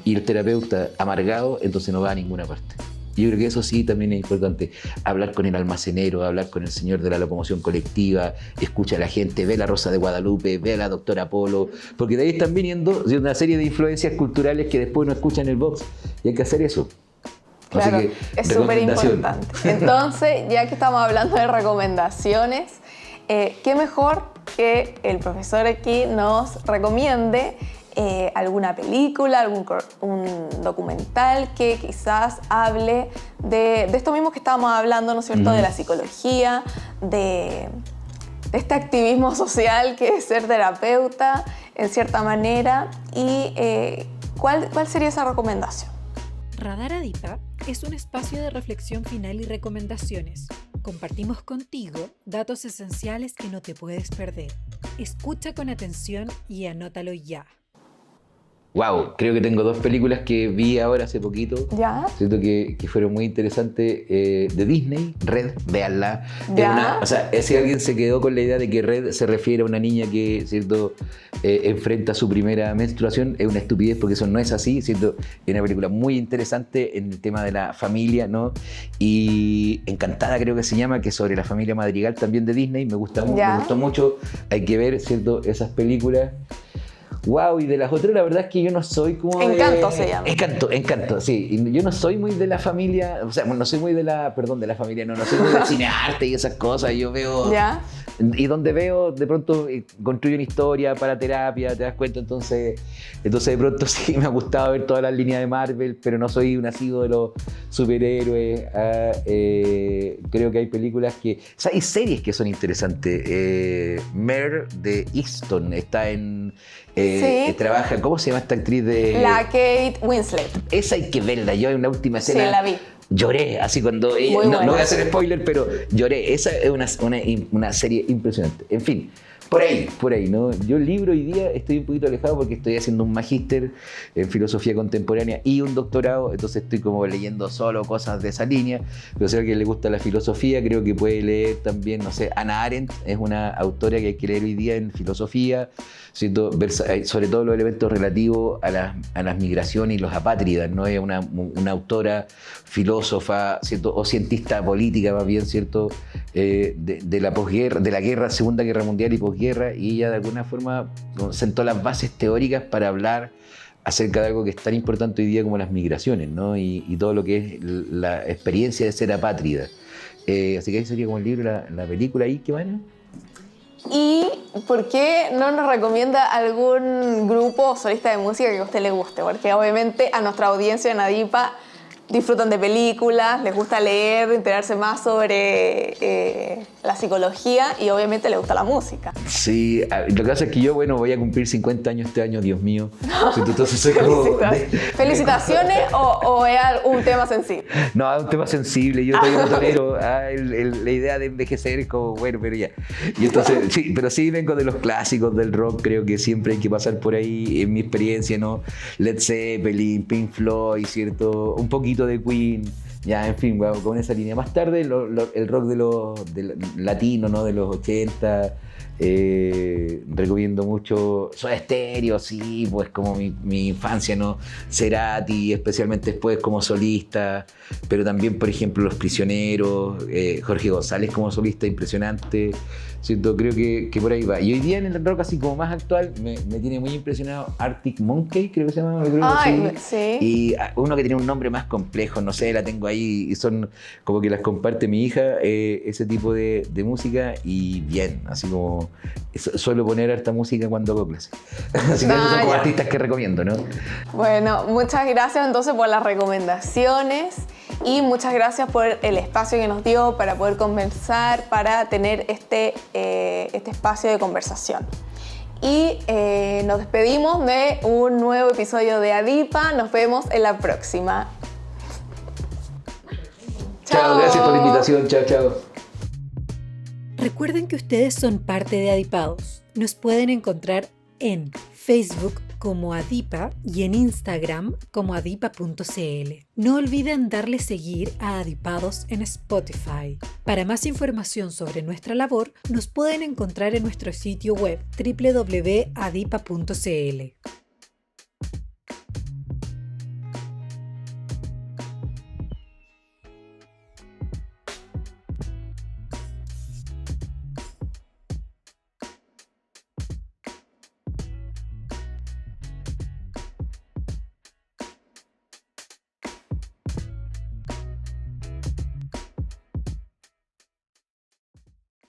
y el terapeuta amargado, entonces no va a ninguna parte. Yo creo que eso sí también es importante, hablar con el almacenero, hablar con el señor de la locomoción colectiva, escucha a la gente, ve La Rosa de Guadalupe, ve a la doctora Polo, porque de ahí están viniendo una serie de influencias culturales que después no escuchan el box, y hay que hacer eso. Claro, así que, es súper importante. Entonces, ya que estamos hablando de recomendaciones, ¿qué mejor que el profesor aquí nos recomiende alguna película, un documental que quizás hable de esto mismo que estábamos hablando, ¿no es cierto?, de la psicología, de este activismo social que es ser terapeuta, en cierta manera, y ¿cuál sería esa recomendación? Radar Adipa es un espacio de reflexión final y recomendaciones. Compartimos contigo datos esenciales que no te puedes perder. Escucha con atención y anótalo ya. Wow, creo que tengo 2 películas que vi ahora hace poquito. ¿Ya? Siento que fueron muy interesantes. De Disney, Red, véanla. ¿Ya? Si alguien se quedó con la idea de que Red se refiere a una niña que, ¿cierto?, enfrenta su primera menstruación, es una estupidez porque eso no es así, ¿cierto? Es una película muy interesante en el tema de la familia, ¿no? Y Encantada creo que se llama, que es sobre la familia Madrigal también de Disney. Me gustó mucho. Hay que ver, ¿cierto?, esas películas. Wow, y de las otras la verdad es que yo no soy como Encanto se llama. Encanto, sí. Y yo no soy muy de la familia, o sea, no soy muy de la familia, no soy muy de cinearte y esas cosas. Yo veo... ¿Ya? Y donde veo, de pronto construyo una historia para terapia, te das cuenta, entonces de pronto sí me ha gustado ver todas las líneas de Marvel, pero no soy un asiduo de los superhéroes. Creo que hay películas que... O sea, hay series que son interesantes. Mare de Easton está en... Sí. Trabaja, ¿cómo se llama esta actriz de...? La Kate Winslet. Esa hay que verla, yo en la última escena... Sí, la vi. Lloré, así cuando ella, no voy a hacer spoiler, pero lloré. Esa es una serie impresionante. En fin, por ahí, ¿no? Yo libro hoy día estoy un poquito alejado porque estoy haciendo un magíster en filosofía contemporánea y un doctorado, entonces estoy como leyendo solo cosas de esa línea. Pero si a alguien le gusta la filosofía, creo que puede leer también, no sé, Hannah Arendt es una autora que hay que leer hoy día en filosofía, ¿cierto? Sobre todo los elementos relativos a las migraciones y los apátridas, ¿no? Es una autora filósofa, ¿cierto?, o cientista política más bien, ¿cierto?, de la posguerra, de la Segunda Guerra Mundial y posguerra, y ella de alguna forma sentó las bases teóricas para hablar acerca de algo que es tan importante hoy día como las migraciones, ¿no? Y todo lo que es la experiencia de ser apátrida. Así que ahí sería como el libro, la película ahí, ¿qué van? ¿Y por qué no nos recomienda algún grupo o solista de música que a usted le guste? Porque obviamente a nuestra audiencia en Adipa disfrutan de películas, les gusta leer, enterarse más sobre la psicología y obviamente les gusta la música. Sí, lo que pasa es que yo, voy a cumplir 50 años este año, Dios mío. Entonces soy como... ¿Felicitaciones o es un tema sensible? No, es un tema sensible, yo todavía no tolero. La idea de envejecer es como, bueno, pero ya. Y entonces, sí, pero sí vengo de los clásicos del rock, creo que siempre hay que pasar por ahí, en mi experiencia, ¿no? Led Zeppelin, Pink Floyd, ¿cierto? Un poquito de Queen, ya, en fin, con esa línea. Más tarde el rock de latino, ¿no?, de los 80, recomiendo mucho Soda Stereo, sí, pues como mi infancia, ¿no? Cerati, especialmente después como solista, pero también, por ejemplo, Los Prisioneros, Jorge González como solista, impresionante, ¿cierto? Creo que por ahí va. Y hoy día en el rock así como más actual me tiene muy impresionado Arctic Monkey, creo que se llama. Ay, sí. Y uno que tiene un nombre más complejo, no sé, la tengo ahí y son como que las comparte mi hija, ese tipo de música, y bien, así como suelo poner harta música cuando hago clase. Así que esos son como artistas que recomiendo, ¿no? Bueno, muchas gracias entonces por las recomendaciones Y muchas gracias por el espacio que nos dio para poder conversar, para tener este espacio de conversación. Y nos despedimos de un nuevo episodio de Adipa. Nos vemos en la próxima. Chao, gracias por la invitación. Chao, chao. Recuerden que ustedes son parte de Adipados. Nos pueden encontrar en Facebook como Adipa y en Instagram como adipa.cl. No olviden darle seguir a Adipados en Spotify. Para más información sobre nuestra labor, nos pueden encontrar en nuestro sitio web www.adipa.cl.